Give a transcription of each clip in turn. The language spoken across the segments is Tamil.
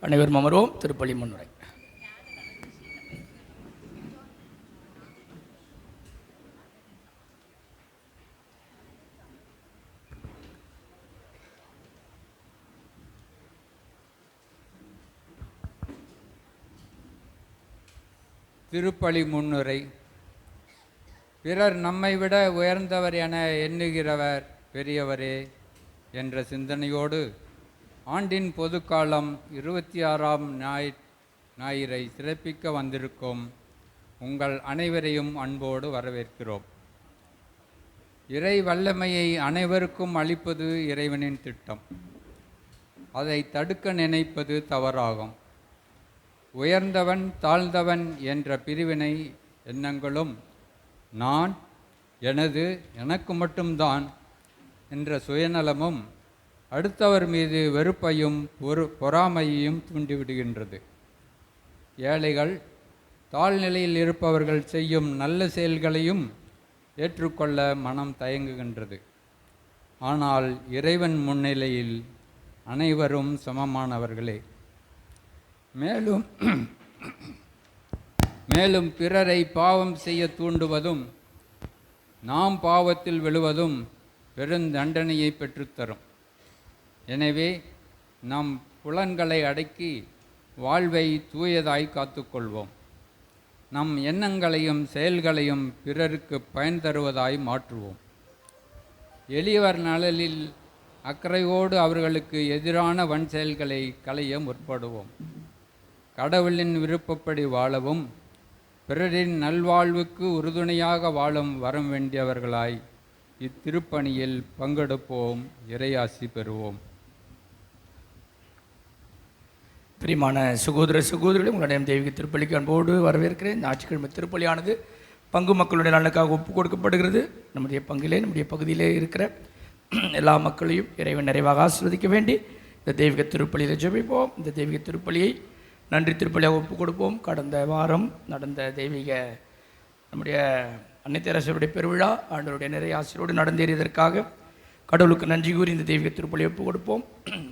அனைவரும் அமர்வோம். திருப்பலி முன்னுரை. திருப்பலி முன்னுரை. பிறர் நம்மை விட உயர்ந்தவர் என எண்ணுகிறவர் பெரியவரே என்ற சிந்தனையோடு ஆண்டின் பொதுக்காலம் 26ஆம் ஞாயிறை சிறப்பிக்க வந்திருக்கும் உங்கள் அனைவரையும் அன்போடு வரவேற்கிறோம். இறை வல்லமையை அனைவருக்கும் அளிப்பது இறைவனின் திட்டம். அதை தடுக்க நினைப்பது தவறாகும். உயர்ந்தவன் தாழ்ந்தவன் என்ற பிரிவினை எண்ணங்களும் நான், எனது, எனக்கு மட்டும்தான் என்ற சுயநலமும் அடுத்தவர் மீது வெறுப்பையும் பொறாமையையும் தூண்டிவிடுகின்றது. ஏழைகள், தாழ்நிலையில் இருப்பவர்கள் செய்யும் நல்ல செயல்களையும் ஏற்றுக்கொள்ள மனம் தயங்குகின்றது. ஆனால் இறைவன் முன்னிலையில் அனைவரும் சமமானவர்களே. மேலும் பிறரை பாவம் செய்ய தூண்டுவதும் நாம் பாவத்தில் விழுவதும் பெருந்தண்டனையை பெற்றுத்தரும். எனவே நம் புலன்களை அடக்கி வாழ்வை தூயதாய் காத்துக்கொள்வோம். நம் எண்ணங்களையும் செயல்களையும் பிறருக்கு பயன் தருவதாய் மாற்றுவோம். எளியவர் நலனில் அக்கறையோடு அவர்களுக்கு எதிரான வன் செயல்களை களைய முற்படுவோம். கடவுளின் விருப்பப்படி வாழவும் பிறரின் நல்வாழ்வுக்கு உறுதுணையாக வாழும் வரம் வேண்டியவர்களாய் இத்திருப்பணியில் பங்கெடுப்போம். இறையாசி பெறுவோம். பிரியமான சகோதர சகோதரிகளை உங்களுடைய தெய்வீக திருப்பலிக்கு அன்போடு வரவேற்கிறேன். ஞாயிற்றுக்கிழமை திருப்பலியானது பங்கு மக்களுடைய நலனுக்காக ஒப்புக் கொடுக்கப்படுகிறது. நம்முடைய பங்கிலே, நம்முடைய பகுதியிலே இருக்கிற எல்லா மக்களையும் இறைவன் நிறைவாக ஆசீர்வதிக்க வேண்டி இந்த தெய்வீக திருப்பலியில் ஜெபிப்போம். இந்த தெய்வீக திருப்பலியை நன்றி திருப்பலியாக ஒப்புக் கொடுப்போம். கடந்த வாரம் நடந்த தெய்வீக நம்முடைய அன்னை தெரசருடைய பெருவிழா ஆண்டவருடைய நிறைய ஆசிரியரோடு நடந்தேறியதற்காக கடவுளுக்கு நன்றி கூறி இந்த தெய்வீக திருப்பலியை ஒப்புக் கொடுப்போம்.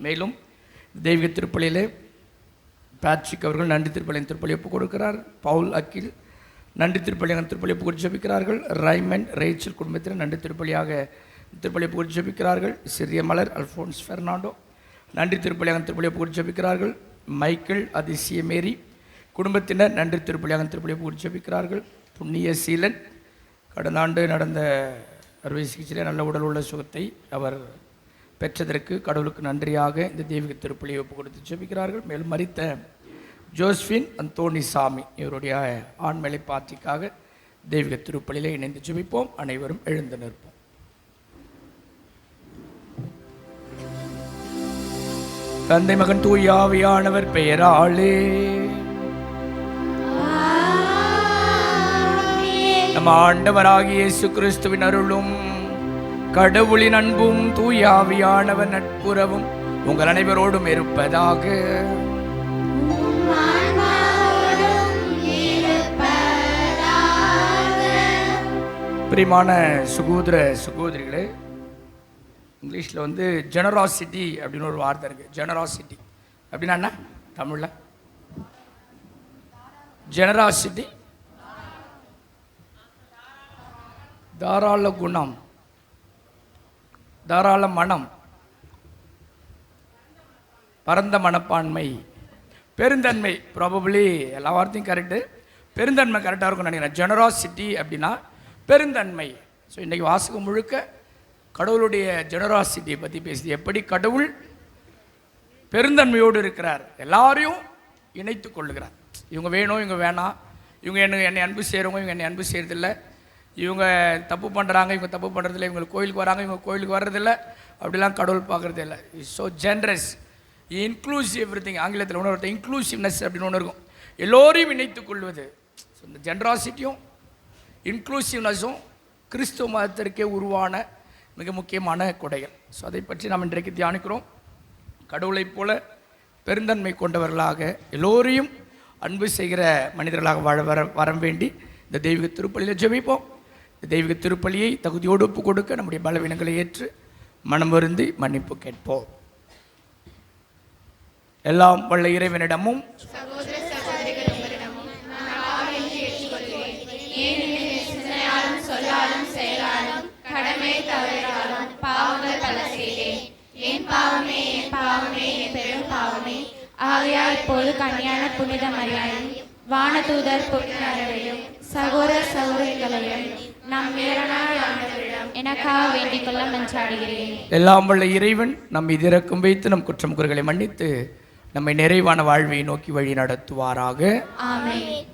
மேலும் தெய்வீக திருப்பலியிலே பேட்ரிக் அவர்கள் நன்றி திருப்பலியின் திருப்பலி ஒப்புக் கொடுக்கிறார். பவுல் அக்கில் நன்றி திருப்பலியாக திருப்பலி ஒப்புக் கொடுத்து ஜெபிக்கிறார்கள். ரைமண்ட் ரேச்சல் குடும்பத்தினர் நன்றி திருப்பலியாக திருப்பலி ஒப்புக் கொடுத்து ஜெபிக்கிறார்கள். சிறிய மலர் அல்ஃபோன்ஸ் பெர்னாண்டோ நன்றி திருப்பலியாக திருப்பலி ஒப்புக் கொடுத்து ஜெபிக்கிறார்கள். மைக்கேல் அதிசய மேரி குடும்பத்தினர் நன்றி திருப்பலியாக திருப்பலி ஒப்புக் கொடுத்து ஜெபிக்கிறார்கள். புண்ணிய சீலன் கடந்த ஆண்டு நடந்த அறுவை சிகிச்சையில் நல்ல உடல் உள்ள சுகத்தை அவர் பெற்றதற்கு கடவுளுக்கு நன்றியாக இந்த தெய்வீக திருப்பலியை ஒப்புக் கொடுத்து ஜெபிக்கிறார்கள். மேலும் மரித்த ஜோஸ்பின் அந்தோணி சாமி இவருடைய ஆண்மலை பாத்திக்காக தெய்வீக திருப்பலியிலே இணைந்து ஜெபிப்போம். அனைவரும் எழுந்து நிற்போம். தந்தை மகன் தூய ஆவியானவர் பெயராலே நம் ஆண்டவராகிய இயேசு கிறிஸ்துவின் அருளும் கடவுளின் அன்பும் தூய ஆவியானவர் நட்புறவும் உங்கள் அனைவரோடும் இருப்பதாக. பிரியமான சகோதர சகோதரிகளே, இங்கிலீஷில் ஜெனராசிட்டி அப்படின்னு ஒரு வார்த்தை இருக்குது. ஜெனராசிட்டி அப்படின்னா என்ன தமிழில்? ஜெனராசிட்டி தாராள குணம், தாராள மனம், பரந்த மனப்பான்மை, பெருந்தன்மை. ப்ராபபிளி எல்லா வார்த்தையும் கரெக்டு. பெருந்தன்மை கரெக்டாக இருக்கும்னு நினைக்கிறேன். ஜெனராசிட்டி அப்படின்னா பெருந்தன்மை. ஸோ இன்றைக்கி வாசகம் முழுக்க கடவுளுடைய ஜெனராசிட்டியை பற்றி பேசுது. எப்படி கடவுள் பெருந்தன்மையோடு இருக்கிறார், எல்லாரையும் இணைத்து கொள்ளுகிறார். இவங்க வேணும், இவங்க வேணாம், இவங்க என்னை அன்பு செய்கிறவங்க, இவங்க என்னை அன்பு செய்கிறதில்ல, இவங்க தப்பு பண்ணுறாங்க, இவங்க தப்பு பண்ணுறதில்ல, இவங்க கோயிலுக்கு வராங்க, இவங்க கோயிலுக்கு வர்றதில்ல, அப்படிலாம் கடவுள் பார்க்குறது இல்லை. It's so generous, inclusive everything. ஆங்கிலத்தில் ஒன்று இன்க்ளூசிவ்னஸ் அப்படின்னு ஒன்று இருக்கும், எல்லோரையும் இணைத்துக் கொள்வது. ஸோ இந்த ஜென்ராசிட்டியும் இன்க்ளூசிவ்னஸும் கிறிஸ்துவ மதத்திற்கே உருவான மிக முக்கியமான கொடைகள். ஸோ அதை பற்றி நாம் இன்றைக்கு தியானிக்கிறோம். கடவுளைப் போல பெருந்தன்மை கொண்டவர்களாக எல்லோரையும் அன்பு செய்கிற மனிதர்களாக வாழ வரம் வேண்டி இந்த தெய்வீக திருப்பலியில் ஜெபிப்போம். இந்த தெய்வீக திருப்பலியை தகுதியோடு ஒப்பு கொடுக்க நம்முடைய பலவீனங்களை ஏற்று மனம் வருந்தி மன்னிப்பு கேட்போம். எல்லாம் வல்ல இறைவனிடமும் ஆகையால் இப்போது கன்னியான புனித மரியாதையும் வானதூதர் புனிதரையும் சகோதர சகோதரிகளையும் நம் மீறனாய் ஆண்டவரிடம் எனக்காக வேண்டிக் கொள்ள மன்றாடுகிறேன். எல்லாம் வல்ல இறைவன் நம்மை இரக்கம் வைத்து நம் குற்றம் குறைகளை மன்னித்து நம்மை நிறைவான வாழ்வை நோக்கி வழி நடத்துவாராக. ஆமென்.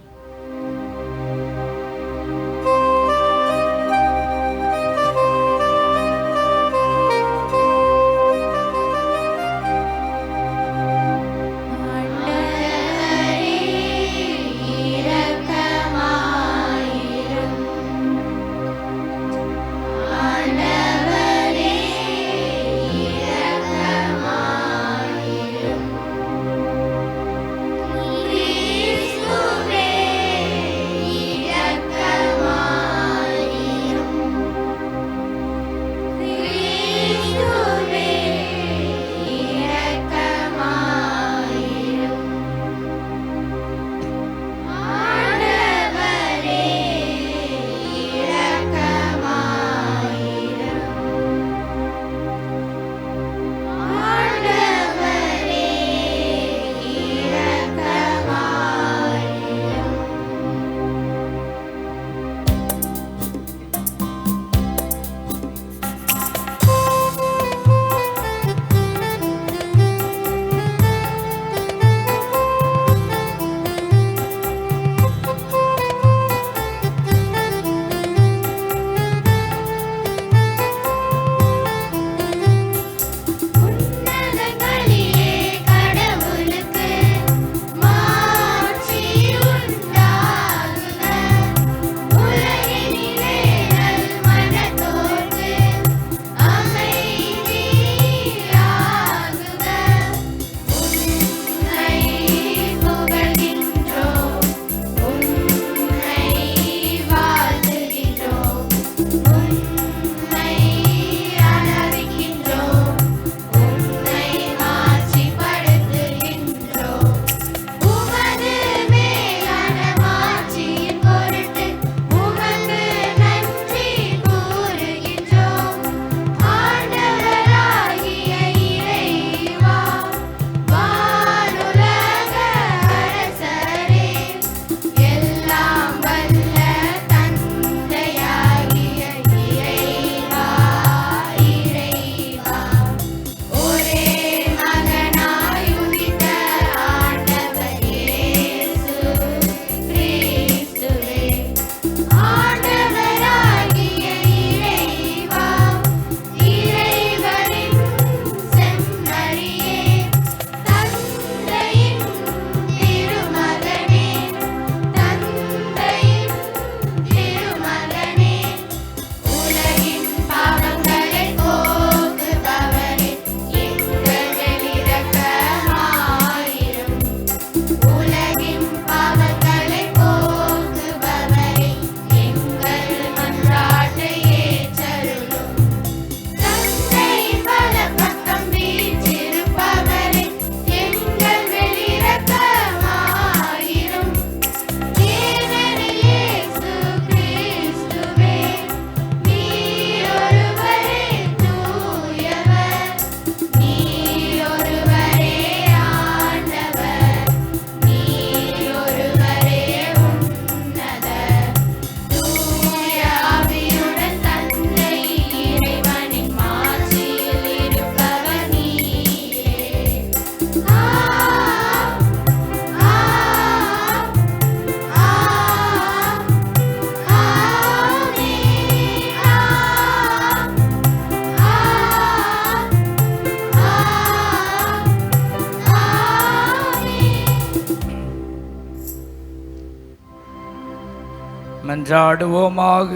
மன்றாடுவோமாக.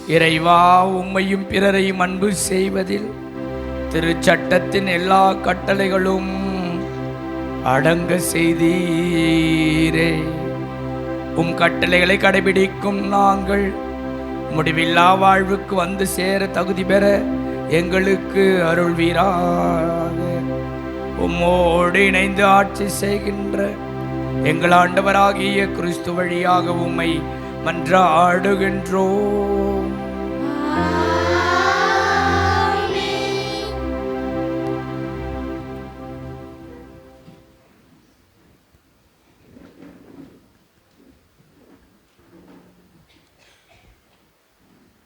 இறைவா, உம்மையும் பிறரையும் அன்பு செய்வதில் திருச்சட்டத்தின் எல்லா கட்டளைகளும் அடங்க செய்தீரே. உம் கட்டளைகளை கடைபிடிக்கும் நாங்கள் முடிவில்லா வாழ்வுக்கு வந்து சேர தகுதி பெற எங்களுக்கு அருள்வீராக. உம்மோடு இணைந்து ஆட்சி செய்கின்ற எங்கள் ஆண்டவராகிய கிறிஸ்து வழியாக உம்மை மன்றாடுகின்றோம்.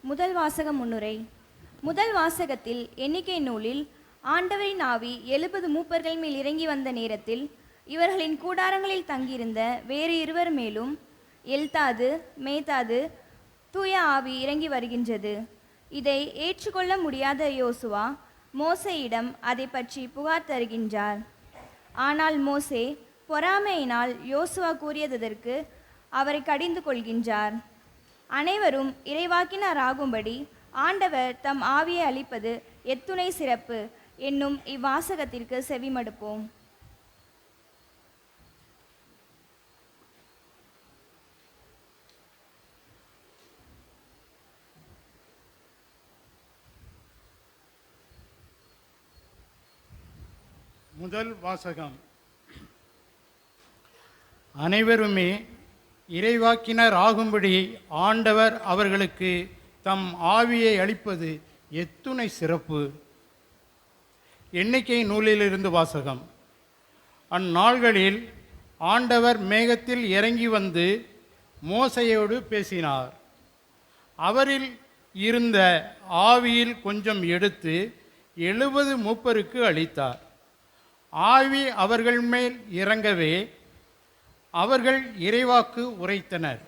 முதல் வாசக முன்னுரை. முதல் வாசகத்தில் எண்ணிக்கை நூலில் ஆண்டவரின் ஆவி 70 மூப்பர்கள் மேல் இறங்கி வந்த நேரத்தில் இவர்களின் கூடாரங்களில் தங்கியிருந்த வேறு இருவர் மேலும் எல்தாது மேதாது தூய ஆவி இறங்கி வருகின்றது. இதை ஏற்றுக்கொள்ள முடியாத யோசுவா மோசேயிடம் அதை பற்றி புகார் தருகின்றார். ஆனால் மோசே பொறாமையினால் யோசுவா கூறியதற்கு அவரை கடிந்து கொள்கின்றார். அனைவரும் இறைவாக்கினர் ஆகும்படி ஆண்டவர் தம் ஆவியை அளிப்பது எத்துணை சிறப்பு என்னும் இவ்வாசகத்திற்கு செவிமடுப்போம். முதல் வாசகம். அனைவருமே இறைவாக்கினர் ஆகும்படி ஆண்டவர் அவர்களுக்கு தம் ஆவியை அளிப்பது எத்துணை சிறப்பு. எண்ணிக்கை நூலிலிருந்து வாசகம். அந்நாள்களில் ஆண்டவர் மேகத்தில் இறங்கி வந்து மோசையோடு பேசினார். அவரில் இருந்த ஆவியில் கொஞ்சம் எடுத்து 70 மூப்பருக்கு அளித்தார். ஆவி அவர்கள் மேல் இறங்கவே அவர்கள் இறைவாக்கு உரைத்தனர்.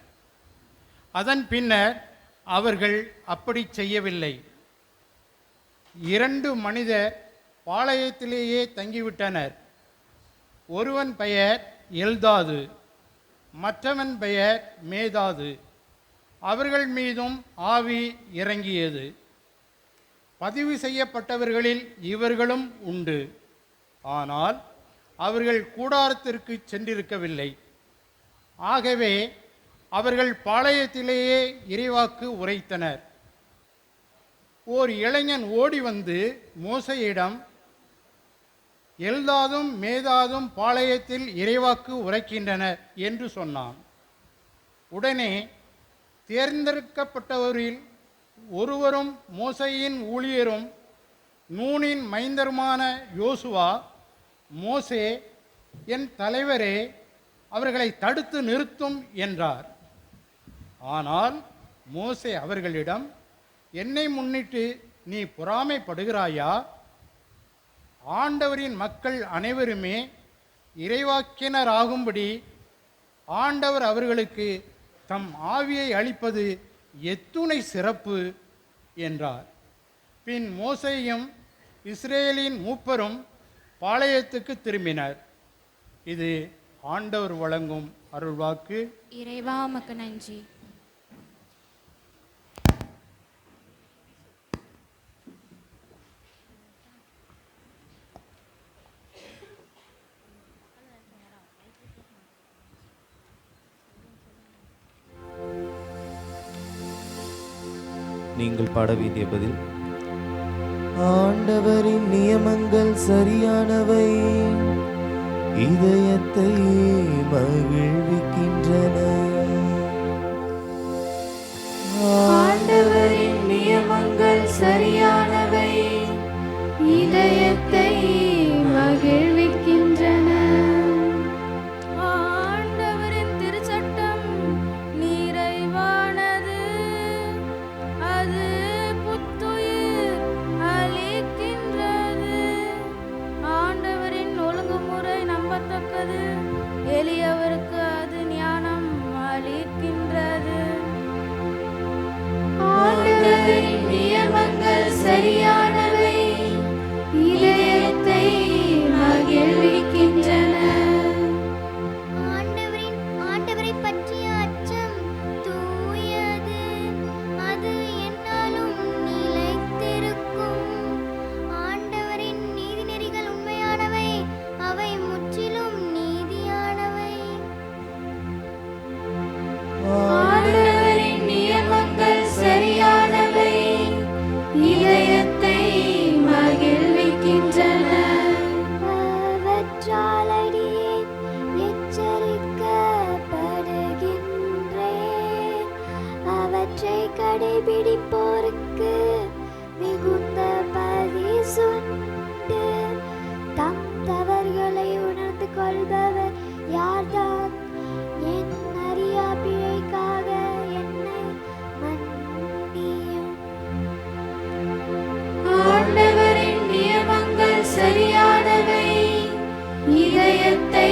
அதன் பின்னர் அவர்கள் அப்படி செய்யவில்லை. 2 மனிதர் பாளையத்திலேயே தங்கிவிட்டனர். ஒருவன் பெயர் எல்தாது, மற்றவன் பெயர் மேதாது. அவர்கள் மீதும் ஆவி இறங்கியது. பதிவு செய்யப்பட்டவர்களில் இவர்களும் உண்டு. ஆனால் அவர்கள் கூடாரத்திற்கு சென்றிருக்கவில்லை. ஆகவே அவர்கள் பாளையத்திலேயே இறைவாக்கு உரைத்தனர். ஓர் இளைஞன் ஓடி வந்து மோசையிடம், எல்தாதும் மேதாதும் பாளையத்தில் இறைவாக்கு உரைக்கின்றனர் என்று சொன்னான். உடனே தேர்ந்தெடுக்கப்பட்டவரில் ஒருவரும் மோசையின் ஊழியரும் நூனின் மைந்தருமான யோசுவா, மோசே, என் தலைவரே, அவர்களை தடுத்து நிறுத்தும் என்றார். ஆனால் மோசே அவர்களிடம், என்னை முன்னிட்டு நீ பொறாமைப்படுகிறாயா? ஆண்டவரின் மக்கள் அனைவருமே இறைவாக்கினராகும்படி ஆண்டவர் அவர்களுக்கு தம் ஆவியை அளிப்பது எத்துணை சிறப்பு என்றார். பின் மோசேயும் இஸ்ரேலின் மூப்பரும் பாளையத்துக்கு திரும்பினர். இது ஆண்டவர் வழங்கும் அருள்வாக்கு. இறைவா உமக்கு நன்றி. நீங்கள் பாட வேண்டிய பதில். ஆண்டவரின் நியமங்கள் சரியானவை, இதயத்தை மகிழ்விக்கின்றன. ஆண்டவரின் நியமங்கள் சரியானவை, இதயத்தை மகிழ்விக்கின்றன. ஆண்டவரின் திருச்சட்டம் நிறைவானது, அது புத்துயிர் அளிக்கின்றது. ஆண்டவரின் ஒழுங்குமுறை நம்பத்தக்கது, எளியவருக்கு அது ஞானம் அளிக்கின்றது. ஆண்டவரின் நியமங்கள் சரியானவை, சரியானவை இதயத்தை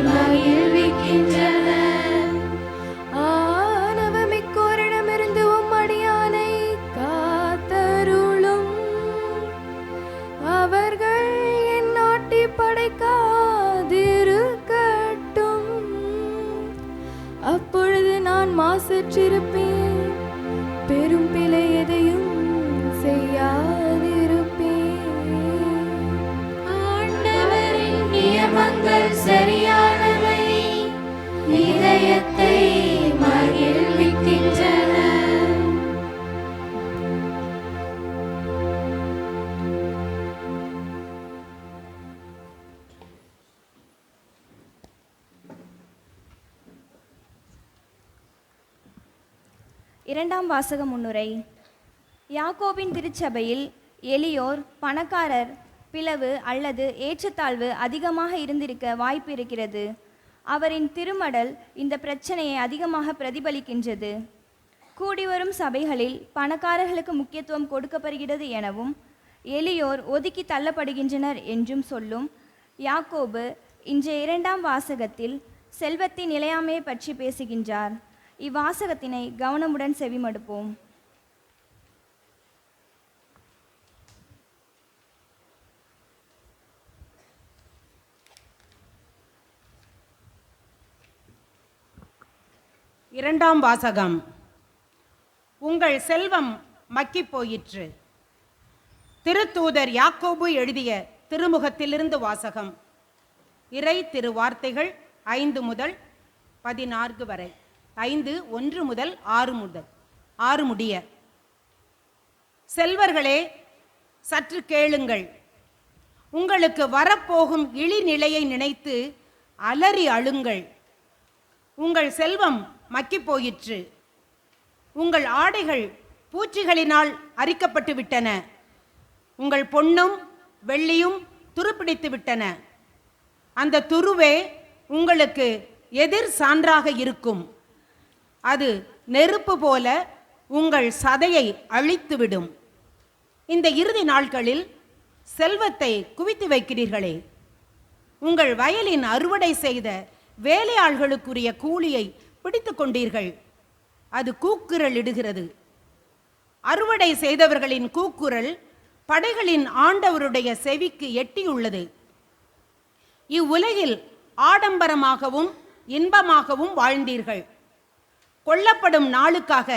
மகிழ்விக்கின்றன. ஆணவமிக்கோரிடமிருந்து உம்மடியானை காத்தருளும். அவர்கள் என் நாட்டி படைக்காதிருக்கட்டும். அப்பொழுது நான் மாசற்றிருப்பேன், பெரும் பிழை எதையும் செய்யாதிருப்பேன். ஆண்டவரின் நியமங்கள் சரியானவை இதயத்தை மகிழ்விக்கின்றன. இரண்டாம் வாசக முன்னுரை. யாக்கோபின் திருச்சபையில் எளியோர், பணக்காரர் பிளவு அல்லது ஏற்றத்தாழ்வு அதிகமாக இருந்திருக்க வாய்ப்பு இருக்கிறது. அவரின் திருமடல் இந்த பிரச்சனையை அதிகமாக பிரதிபலிக்கின்றது. கூடிவரும் சபைகளில் பணக்காரர்களுக்கு முக்கியத்துவம் கொடுக்கப்படுகிறது எனவும் எளியோர் ஒதுக்கி தள்ளப்படுகின்றனர் என்றும் சொல்லும் யாக்கோபு இன்றைய இரண்டாம் வாசகத்தில் செல்வத்தின் நிலையாமையை பற்றி பேசுகின்றார். இவ்வாசகத்தினை கவனமுடன் செவிமடுப்போம். இரண்டாம் வாசகம். உங்கள் செல்வம் மக்கிப் போயிற்று. திருத்தூதர் யாக்கோபு எழுதிய திருமுகத்திலிருந்து வாசகம். இறை திருவார்த்தைகள் 5 முதல் 14 வரை. 5:1 முதல் 6 முடிய. செல்வர்களே, சற்று கேளுங்கள். உங்களுக்கு வரப்போகும் இழிநிலையை நினைத்து அலறி அழுங்கள். உங்கள் செல்வம் மக்கிப் போயிற்று. உங்கள் ஆடைகள் பூச்சிகளினால் அரிக்கப்பட்டு விட்டன. உங்கள் பொன்னும் வெள்ளியும் துருப்பிடித்து விட்டன. அந்த துருவே உங்களுக்கு எதிர் சான்றாக இருக்கும். அது நெருப்பு போல உங்கள் சதையை அழித்துவிடும். இந்த இறுதி நாட்களில் செல்வத்தை குவித்து வைக்கிறீர்களே, உங்கள் வயலின் அறுவடை செய்த வேலையாள்களுக்குரிய கூலியை பிடித்து கொண்டீர்கள். அது கூக்குரல் இடுகிறது. அறுவடை செய்தவர்களின் கூக்குரல் படைகளின் ஆண்டவருடைய செவிக்கு எட்டியுள்ளது. இவ்வுலகில் ஆடம்பரமாகவும் இன்பமாகவும் வாழ்ந்தீர்கள். கொல்லப்படும் நாளுக்காக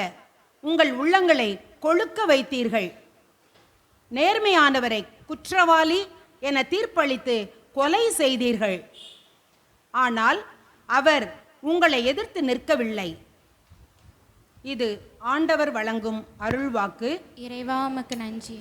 உங்கள் உள்ளங்களை கொழுக்க வைத்தீர்கள். நேர்மையானவரை குற்றவாளி என தீர்ப்பளித்து கொலை செய்தீர்கள். ஆனால் அவர் உங்களை எதிர்த்து நிற்கவில்லை. இது ஆண்டவர் வழங்கும் அருள்வாக்கு. இறைவா உமக்கு நன்றி.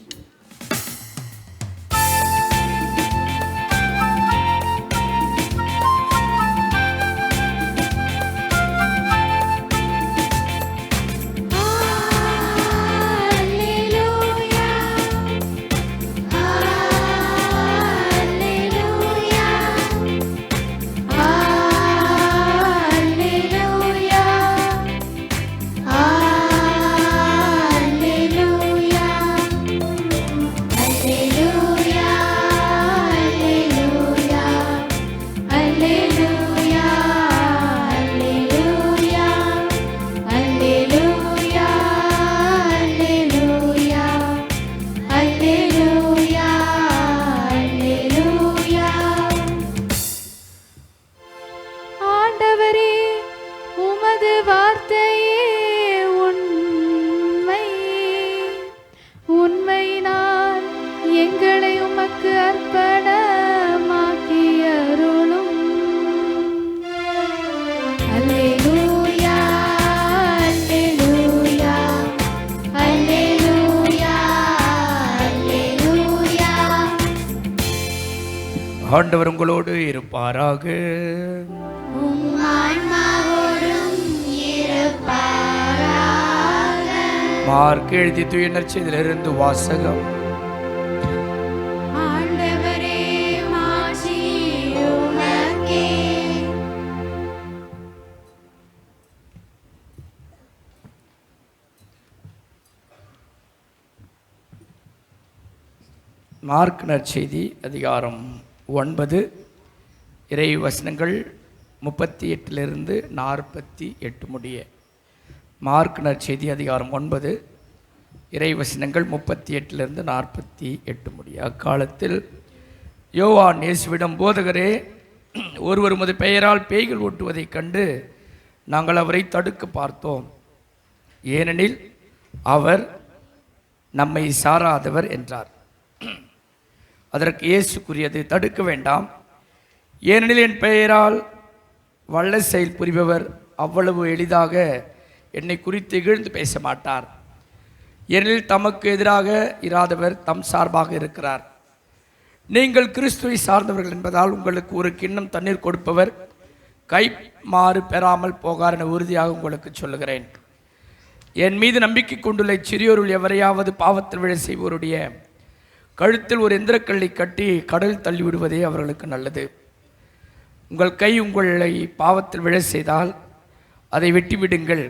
ஆண்டவர் உங்களோடு இருப்பாராக. மார்க் எழுதி தூய நற்செய்தியிலிருந்து வாசகம். மார்க் நற்செய்தி அதிகாரம் 9 இறை வசனங்கள் 38 48 முடிய. மார்க் நற்செய்தி அதிகாரம் 9 இறை வசனங்கள் 38 48 முடிய. அக்காலத்தில் யோவான் இயேசுவிடம், போதகரே, ஒருவர் உமது பெயரால் பேய்கள் ஓட்டுவதைக் கண்டு நாங்கள் அவரை தடுக்க பார்த்தோம், ஏனெனில் அவர் நம்மை சாராதவர் என்றார். அதற்கு இயேசு கூறியது, தடுக்க வேண்டாம், ஏனெனில் என் பெயரால் வல்ல செயல் புரிபவர் அவ்வளவு எளிதாக என்னை குறித்து இகழ்ந்து பேச மாட்டார். ஏனெனில் தமக்கு எதிராக இராதவர் தம் சார்பாக இருக்கிறார். நீங்கள் கிறிஸ்துவை சார்ந்தவர்கள் என்பதால் உங்களுக்கு ஒரு கிண்ணம் தண்ணீர் கொடுப்பவர் கை மாறு பெறாமல் போகார் என உறுதியாக உங்களுக்கு சொல்லுகிறேன். என் மீது நம்பிக்கை கொண்டுள்ள சிறியோருள் எவரையாவது பாவத்தில் விழ செய்வோருடைய கழுத்தில் ஒரு எந்திரக்கல்லை கட்டி கடல் தள்ளிவிடுவதே அவர்களுக்கு நல்லது. உங்கள் கை உங்களை பாவத்தில் விழ செய்தால் அதை வெட்டிவிடுங்கள்.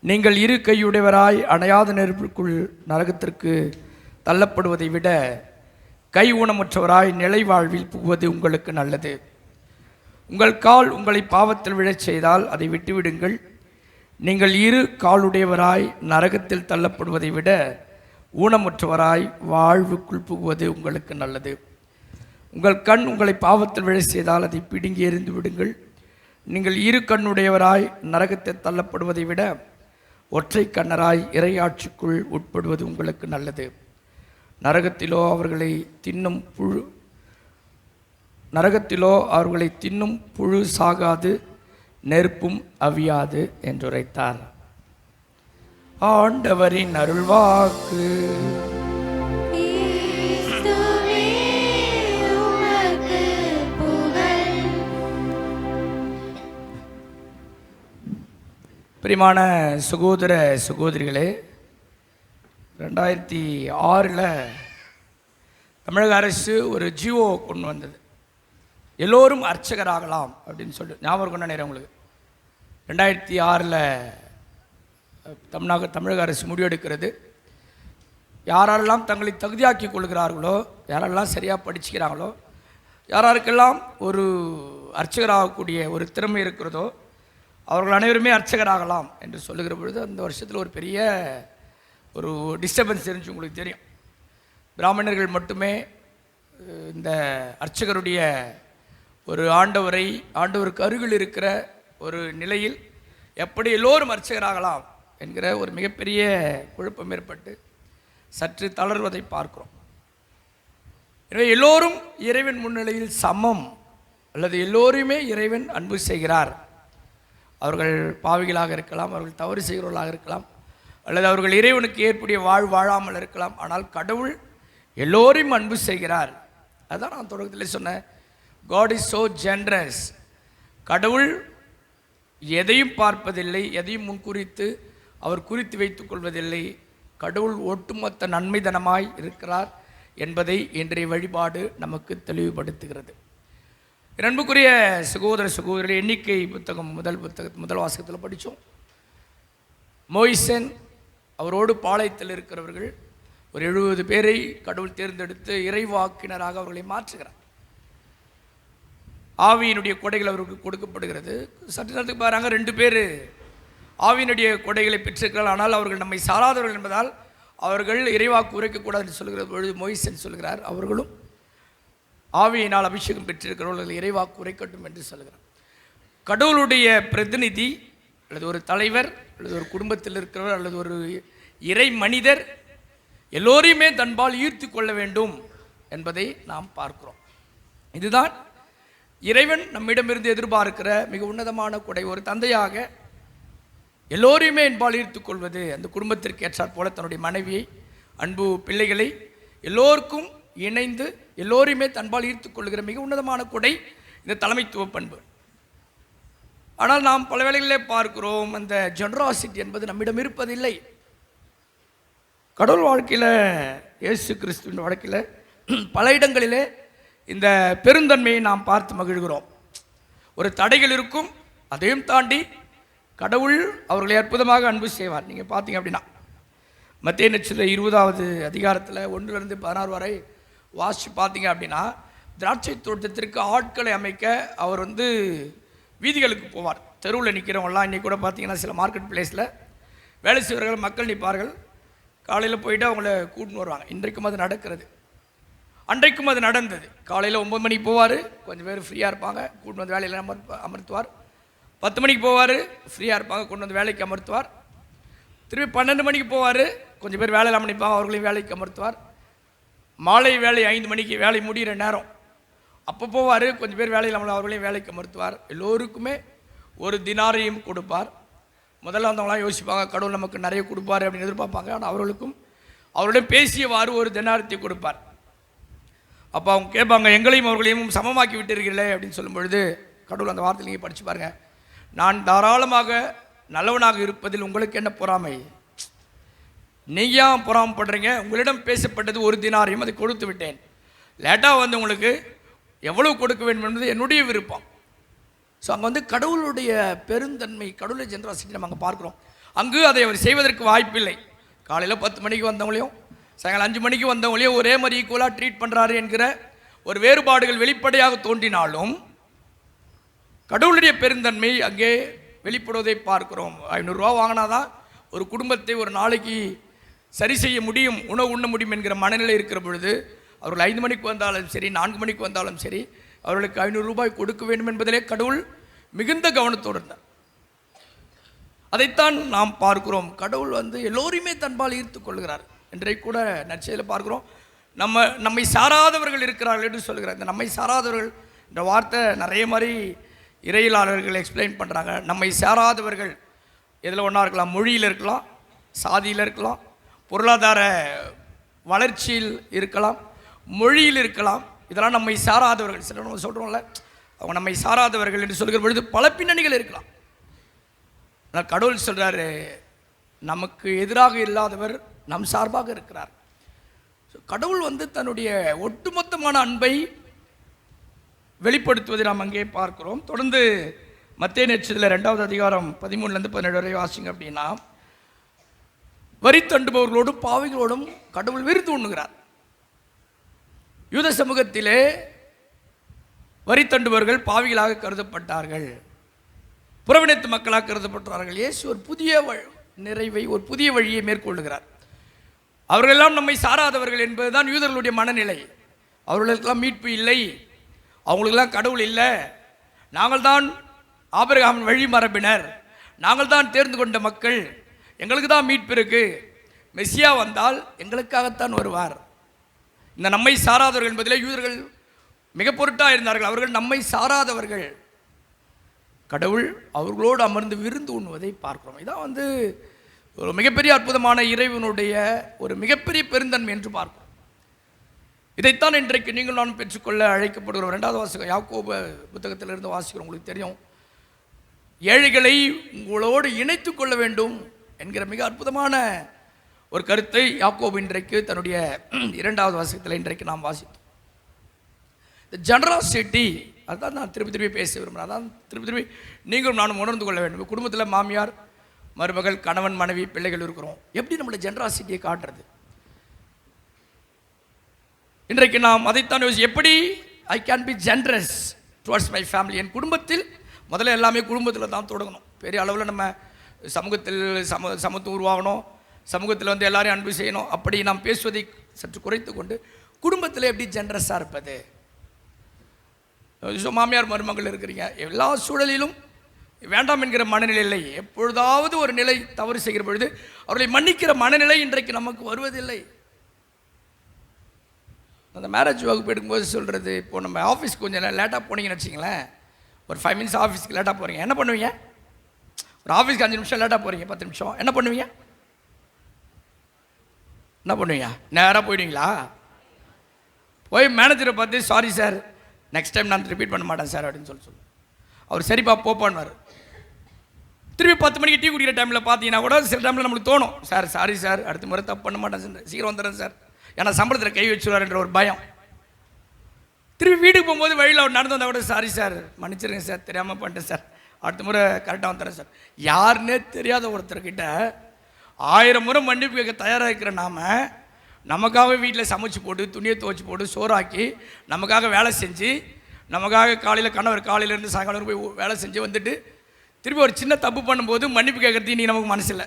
நீங்கள் இரு கையுடையவராய் அணையாத நெருப்புக்குள் நரகத்திற்கு தள்ளப்படுவதை விட கை ஊனமுற்றவராய் நிலை வாழ்வில் புகுவது உங்களுக்கு நல்லது. உங்கள் கால் உங்களை பாவத்தில் விழச் செய்தால் அதை விட்டுவிடுங்கள். நீங்கள் இரு காலுடையவராய் நரகத்தில் தள்ளப்படுவதை விட ஊனமுற்றவராய் வாழ்வுக்குள் புகுவது உங்களுக்கு நல்லது. உங்கள் கண் உங்களை பாவத்தில் விழ செய்தால் அதை பிடுங்கி எறிந்து விடுங்கள். நீங்கள் இரு கண்ணுடையவராய் நரகத்தில் தள்ளப்படுவதை விட ஒற்றை கண்ணராய் இறையாட்சிக்குள் உட்படுவது உங்களுக்கு நல்லது. நரகத்திலோ அவர்களை தின்னும் புழு சாகாது, நெருப்பும் அவியாது என்றுரைத்தார். ஆண்டவரின் அருள்வாக்கு. பிரியமான சகோதர சகோதரிகளே, 2006 தமிழக அரசு ஒரு ஜிஓ கொண்டு வந்தது. எல்லோரும் அர்ச்சகராகலாம் அப்படின்னு சொல்லிட்டு ஞாபகம் கொண்டு நேரம் உங்களுக்கு. 2006 தமிழக அரசு முடிவெடுக்கிறது. யாரெல்லாம் தங்களை தகுதியாக்கி கொள்கிறார்களோ, யாரெல்லாம் சரியாக படிச்சுக்கிறாங்களோ, யாராருக்கெல்லாம் ஒரு அர்ச்சகராகக்கூடிய ஒரு திறமை இருக்கிறதோ அவர்கள் அனைவருமே அர்ச்சகராகலாம் என்று சொல்லுகிற பொழுது அந்த வருஷத்தில் ஒரு பெரிய ஒரு டிஸ்டர்பன்ஸ் தெரிஞ்சு உங்களுக்கு தெரியும். பிராமணர்கள் மட்டுமே இந்த அர்ச்சகருடைய ஒரு ஆண்டவருக்கு அருகில் இருக்கிற ஒரு நிலையில் எப்படி எல்லோரும் அர்ச்சகராகலாம் என்கிற ஒரு மிகப்பெரிய குழப்பம் ஏற்பட்டு சற்று தளர்வதை பார்க்கிறோம். எனவே எல்லோரும் இறைவன் முன்னிலையில் சமம், அல்லது எல்லோருமே இறைவன் அன்பு செய்கிறார். அவர்கள் பாவிகளாக இருக்கலாம், அவர்கள் தவறு செய்கிறவர்களாக இருக்கலாம், அல்லது அவர்கள் இறைவனுக்கு ஏற்புடைய வாழாமல் இருக்கலாம். ஆனால் கடவுள் எல்லோரையும் அன்பு செய்கிறார். அதுதான் நான் தொடக்கத்தில் சொன்னேன், God is so generous. கடவுள் எதையும் பார்ப்பதில்லை, எதையும் முன்குறித்து அவர் குறித்து வைத்துக் கொள்வதில்லை. கடவுள் ஒட்டுமொத்த நன்மைதனமாய் இருக்கிறார் என்பதை இன்றைய வழிபாடு நமக்கு தெளிவுபடுத்துகிறது. அன்புக்குரிய சகோதர சகோதரி, எண்ணிக்கை புத்தகம் முதல் வாசகத்தில் படித்தோம். மோய்சன் அவரோடு பாளையத்தில் இருக்கிறவர்கள் ஒரு 70 பேரை கடவுள் தேர்ந்தெடுத்து இறைவாக்கினராக அவர்களை மாற்றுகிறார். ஆவியினுடைய கொடைகள் அவருக்கு கொடுக்கப்படுகிறது. சற்று நேரத்துக்கு பாருங்க, 2 பேர் ஆவியினுடைய கொடைகளை பெற்றிருக்கிறார்கள். ஆனால் அவர்கள் நம்மை சாராதவர்கள் என்பதால் அவர்கள் இறைவாக்கு உரைக்கக்கூடாது என்று சொல்கிற பொழுது மோய்சன் சொல்கிறார், அவர்களும் ஆவியினால் அபிஷேகம் பெற்றிருக்கிறவர்கள் இறைவாக்கு உரைக்கட்டும் என்று சொல்கிறார். கடவுளுடைய பிரதிநிதி அல்லது ஒரு தலைவர் அல்லது ஒரு குடும்பத்தில் இருக்கிறவர் அல்லது ஒரு இறை மனிதர் எல்லோரையுமே தன்பால் ஈர்த்து கொள்ள வேண்டும் என்பதை நாம் பார்க்கிறோம். இதுதான் இறைவன் நம்மிடமிருந்து எதிர்பார்க்கிற மிக உன்னதமான கொடை. ஒரு தந்தையாக எல்லோரையுமே என்பால் ஈர்த்து கொள்வது, அந்த குடும்பத்திற்கு ஏற்றாற் போல தன்னுடைய மனைவியை, அன்பு பிள்ளைகளை எல்லோருக்கும் இணைந்து எல்லோரையுமே தன்பால் ஈர்த்து கொள்ளுகிற மிக உன்னதமான கொடை இந்த தலைமைத்துவ பண்பு. ஆனால் நாம் பல வேளைகளிலே பார்க்கிறோம், அந்த ஜெனராசிட்டி என்பது நம்மிடம் இருப்பதில்லை. கடவுள் வாழ்க்கையில், இயேசு கிறிஸ்துவின் வாழ்க்கையில் பல இடங்களிலே இந்த பெருந்தன்மையை நாம் பார்த்து மகிழ்கிறோம். ஒரு தடைகள் இருக்கும், அதையும் தாண்டி கடவுள் அவர்களை அற்புதமாக அன்பு செய்வார். நீங்கள் பார்த்தீங்க அப்படின்னா மத்தேயு நற்செய்தியில் 20வது அதிகாரத்தில் 1 to 16 வரை வாசித்து பார்த்தீங்க அப்படின்னா, திராட்சை தோட்டத்திற்கு ஆட்களை அமைக்க அவர் வந்து வீதிகளுக்கு போவார். தெருவில் நிற்கிறவங்களாம் இன்றைக்கி கூட பார்த்தீங்கன்னா சில மார்க்கெட் பிளேஸில் வேலை செய்வர்கள் மக்கள் நிற்பார்கள். காலையில் போயிட்டு அவங்கள கூட்டின்னு வருவாங்க. இன்றைக்கும் அது நடக்கிறது, அன்றைக்கும் அது நடந்தது. காலையில் 9 மணிக்கு போவார், கொஞ்சம் பேர் ஃப்ரீயாக இருப்பாங்க, கூட்டின்னு வந்து வேலையில் அமர்த்துவார். 10 மணிக்கு போவார், ஃப்ரீயாக இருப்பாங்க, கொண்டு வந்து வேலைக்கு அமர்த்துவார். திரும்பி 12 மணிக்கு போவார், கொஞ்சம் பேர் வேலையில் நிற்பாங்க, அவர்களையும் வேலைக்கு அமர்த்துவார். மாலை வேலை 5 மணிக்கு வேலை முடிகிற நேரம் அப்போ போவார், கொஞ்சம் பேர் வேலையில் அவர்களையும் வேலைக்கு அமர்த்துவார். எல்லோருக்குமே ஒரு தினாரையும் கொடுப்பார். முதல்ல வந்தவங்களாம் யோசிப்பாங்க, கடவுள் நமக்கு நிறைய கொடுப்பார் அப்படின்னு எதிர்பார்ப்பாங்க. ஆனால் அவர்களுக்கும் அவருடைய பேசியவாறு ஒரு தினாரத்தை கொடுப்பார். அப்போ அவங்க கேட்பாங்க, எங்களையும் அவர்களையும் சமமாக்கி விட்டுருக்கீங்களே அப்படின்னு சொல்லும் பொழுது கடவுள் அந்த வார்த்தையில் நீங்கள் படித்து பாருங்கள், நான் தாராளமாக நல்லவனாக இருப்பதில் உங்களுக்கு என்ன பொறாமை, நீங்கள் ஏன் பொறாமப்படுறீங்க, உங்களிடம் பேசப்பட்டது ஒரு தினாரையும் அதை கொடுத்து விட்டேன், லேட்டாக வந்து உங்களுக்கு எவ்வளவு கொடுக்க வேண்டும் என்பது என்னுடைய விருப்பம். ஸோ அங்கே வந்து கடவுளுடைய பெருந்தன்மை, கடவுளை ஜெனராசிட்டி நம்ம அங்கே பார்க்குறோம். அங்கு அதை அவர் செய்வதற்கு வாய்ப்பில்லை. காலையில் 10 மணிக்கு வந்தவங்களையும் சாயங்காலம் 5 மணிக்கு வந்தவங்களையும் ஒரே மாதிரி ஈக்குவலாக ட்ரீட் பண்ணுறாரு என்கிற ஒரு வேறுபாடுகள் வெளிப்படையாக தோன்றினாலும் கடவுளுடைய பெருந்தன்மை அங்கே வெளிப்படுவதை பார்க்கிறோம். 500 ரூபா வாங்கினாதான் ஒரு குடும்பத்தை ஒரு நாளைக்கு சரி செய்ய முடியும், உணவு உண்ண முடியும் என்கிற மனநிலை இருக்கிற பொழுது அவர்கள் 5 மணிக்கு வந்தாலும் சரி, 4 மணிக்கு வந்தாலும் சரி, அவர்களுக்கு 500 ரூபாய் கொடுக்க வேண்டும் என்பதிலே கடவுள் மிகுந்த கவனத்தோடு இருந்தார். அதைத்தான் நாம் பார்க்கிறோம். கடவுள் வந்து எல்லோரையுமே தன்பால் ஈர்த்து கொள்கிறார். இன்றைக்கு கூட நற்செய்தியில் பார்க்கிறோம், நம்மை சாராதவர்கள் இருக்கிறார்கள் என்று சொல்கிறார். இந்த நம்மை சாராதவர்கள் என்ற வார்த்தை நிறைய மாதிரி இறையியலாளர்கள் எக்ஸ்பிளைன் பண்ணுறாங்க. நம்மை சாராதவர்கள் எதில் ஒன்றா இருக்கலாம், மொழியில் இருக்கலாம், சாதியில் இருக்கலாம், பொருளாதார வளர்ச்சியில் இருக்கலாம், மொழியில் இருக்கலாம். இதெல்லாம் நம்மை சாராதவர்கள். சில நம்ம சொல்கிறோம்ல, அவங்க நம்மை சாராதவர்கள் என்று சொல்கிற பொழுது பல பின்னணிகள் இருக்கலாம். ஆனால் கடவுள் சொல்கிறாரு, நமக்கு எதிராக இல்லாதவர் நம் சார்பாக இருக்கிறார். கடவுள் வந்து தன்னுடைய ஒட்டுமொத்தமான அன்பை வெளிப்படுத்துவதை நாம் அங்கே பார்க்கிறோம். தொடர்ந்து மத்தேயு நற்செய்தியில் 2வது அதிகாரம் 13 to 17 வரை வாசிங்க அப்படின்னா, வரி தண்டுபவர்களோடும் பாவிகளோடும் கடவுள் விருந்து உண்ணுகிறார். யூத சமூகத்திலே வரி தண்டுபவர்கள் பாவிகளாக கருதப்பட்டார்கள், புறவினத்து மக்களாக கருதப்பட்டார்கள். இயேசு ஒரு புதிய நிறைவை, ஒரு புதிய வழியை மேற்கொள்ளுகிறார். அவர்களெல்லாம் நம்மை சாராதவர்கள் என்பதுதான் யூதர்களுடைய மனநிலை. அவர்களுக்கெல்லாம் மீட்பு இல்லை, அவங்களுக்கெல்லாம் கடவுள் இல்லை, நாங்கள் தான் ஆபிரகாமின் வழி மரபினர், நாங்கள் தான் தேர்ந்து கொண்ட மக்கள், எங்களுக்கு தான் மீட்பு இருக்கு, மெசியா வந்தால் எங்களுக்காகத்தான் வருவார். இந்த நம்மை சாராதவர்கள் என்பதிலே யூதர்கள் மிக பொருட்டாக இருந்தார்கள். அவர்கள் நம்மை சாராதவர்கள். கடவுள் அவர்களோடு அமர்ந்து விருந்து உண்ணுவதை பார்க்கிறோம். இதான் வந்து ஒரு மிகப்பெரிய அற்புதமான இறைவனுடைய ஒரு மிகப்பெரிய பெருந்தன்மை என்று பார்க்கிறோம். இதைத்தான் இன்றைக்கு நீங்கள் நான் பெற்றுக்கொள்ள அழைக்கப்படுகிறோம். 2வது வாசகம் யாக்கோபு புத்தகத்திலிருந்து வாசிக்கிறோம். உங்களுக்கு தெரியும், ஏழைகளை உங்களோடு இணைத்து கொள்ள வேண்டும் என்கிற மிக அற்புதமான ஒரு கருத்தை யாக்கோபு இன்றைக்கு தன்னுடைய 2வது வாசகத்தில் இன்றைக்கு நாம் வாசித்தோம். இந்த ஜெனராசிட்டி, அதுதான் நான் திருப்பி பேச விரும்புகிறேன். அதான் திருப்பி நீங்களும் நானும் உணர்ந்து கொள்ள வேண்டும். குடும்பத்தில் மாமியார், மருமகள், கணவன், மனைவி, பிள்ளைகள் இருக்கிறோம். எப்படி நம்மளுடைய ஜெனராசிட்டியை காட்டுறது? இன்றைக்கு நாம் அதைத்தான் எப்படி I can be generous towards my family. என் குடும்பத்தில் முதல்ல எல்லாமே குடும்பத்தில் தான் தொடங்கணும். பெரிய அளவில் நம்ம சமூகத்தில் சமத்துவம் உருவாகணும், சமூகத்தில் வந்து எல்லாரையும் அன்பு செய்யணும், அப்படி நாம் பேசுவதை சற்று குறைத்து கொண்டு குடும்பத்தில் எப்படி ஜென்ரஸாக இருப்பது? மாமியார் மருமகள் இருக்கிறீங்க, எல்லா சூழலிலும் வேண்டாம் என்கிற மனநிலை இல்லை. எப்பொழுதாவது ஒரு நிலை தவறு செய்கிற பொழுது அவர்களை மன்னிக்கிற மனநிலை இன்றைக்கு நமக்கு வருவதில்லை. அந்த மேரேஜ் வகுப்பு எடுக்கும்போது சொல்கிறது, இப்போது நம்ம ஆஃபீஸ்க்கு கொஞ்சம் லேட்டாக போனீங்கன்னு வச்சிங்களேன், ஒரு 5 minutes ஆஃபீஸ்க்கு லேட்டாக போகிறீங்க, என்ன பண்ணுவீங்க? ஒரு ஆஃபீஸ்க்கு 5 நிமிஷம் லேட்டாக போகிறீங்க, 10 நிமிஷம், என்ன பண்ணுவீங்க? நேராக போயிடுவீங்களா? போய் மேனேஜரை பார்த்து, சாரி சார், நெக்ஸ்ட் டைம் நான் ரிப்பீட் பண்ண மாட்டேன் சார் அப்படின்னு சொல்லு. அவர் சரிப்பா போப்பான்வார். திருப்பி 10 மணிக்கு டீ குடிக்கிற டைமில் பார்த்தீங்கன்னா கூட சில டைமில் நம்மளுக்கு தோணும், சார் சாரி சார், அடுத்த முறை தப்பு பண்ண மாட்டேன் சார், சீக்கிரம் வந்துடுறேன் சார், ஏன்னா சம்பளத்தில் கை வச்சுருவாருன்ற ஒரு பயம். திருப்பி வீட்டுக்கு போகும்போது வழியில் அவர் நடந்து வந்தால் கூட, சாரி சார், மன்னிச்சிருங்க சார், தெரியாமல் பண்ணிட்டேன் சார், அடுத்த முறை கரெக்டாக வந்துடுறேன் சார். யாருன்னே தெரியாத ஒருத்தர்கிட்ட 1000 முறை மன்னிப்பு கேட்க தயாராக இருக்கிற நமக்காக வீட்டில் சமைச்சு போட்டு துணியை துவைச்சி போட்டு சோறாக்கி நமக்காக வேலை செஞ்சு நமக்காக கணவர் காலையிலேருந்து சாயங்காலம் போய் வேலை செஞ்சு வந்துட்டு திருப்பி ஒரு சின்ன தப்பு பண்ணும்போது மன்னிப்பு கேட்குறது இன்றைக்கி நமக்கு மனசில்லை.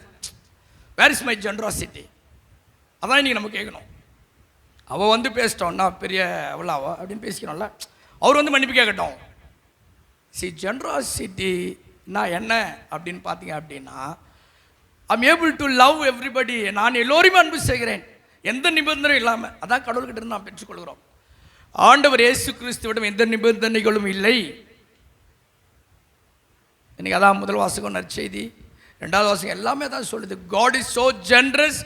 Where is my ஜென்ராசிட்டி? அதான் இன்றைக்கி நம்ம கேட்கணும். அவள் வந்து பேசிட்டோன்னா பெரிய அவ்வளோவா அப்படின்னு பேசிக்கணும்ல, அவர் வந்து மன்னிப்பு கேட்கட்டும். ஜென்ராசிட்டினா என்ன அப்படின்னு பார்த்தீங்க அப்படின்னா, I'm able to love everybody. நான் எல்லோருமே அன்பு செய்கிறேன், எந்த நிபந்தனையும் இல்லாமல். அதான் கடவுள்கிட்ட இருந்து நாம் பெற்றுக்கொள்கிறோம். ஆண்டவர் இயேசு கிறிஸ்துவிடம் எந்த நிபந்தனைகளும் இல்லை. இன்னைக்கு அதான் முதல் வாசகம் நற்செய்தி, 2வது வாசகம் எல்லாமே தான் சொல்லுது. God is so generous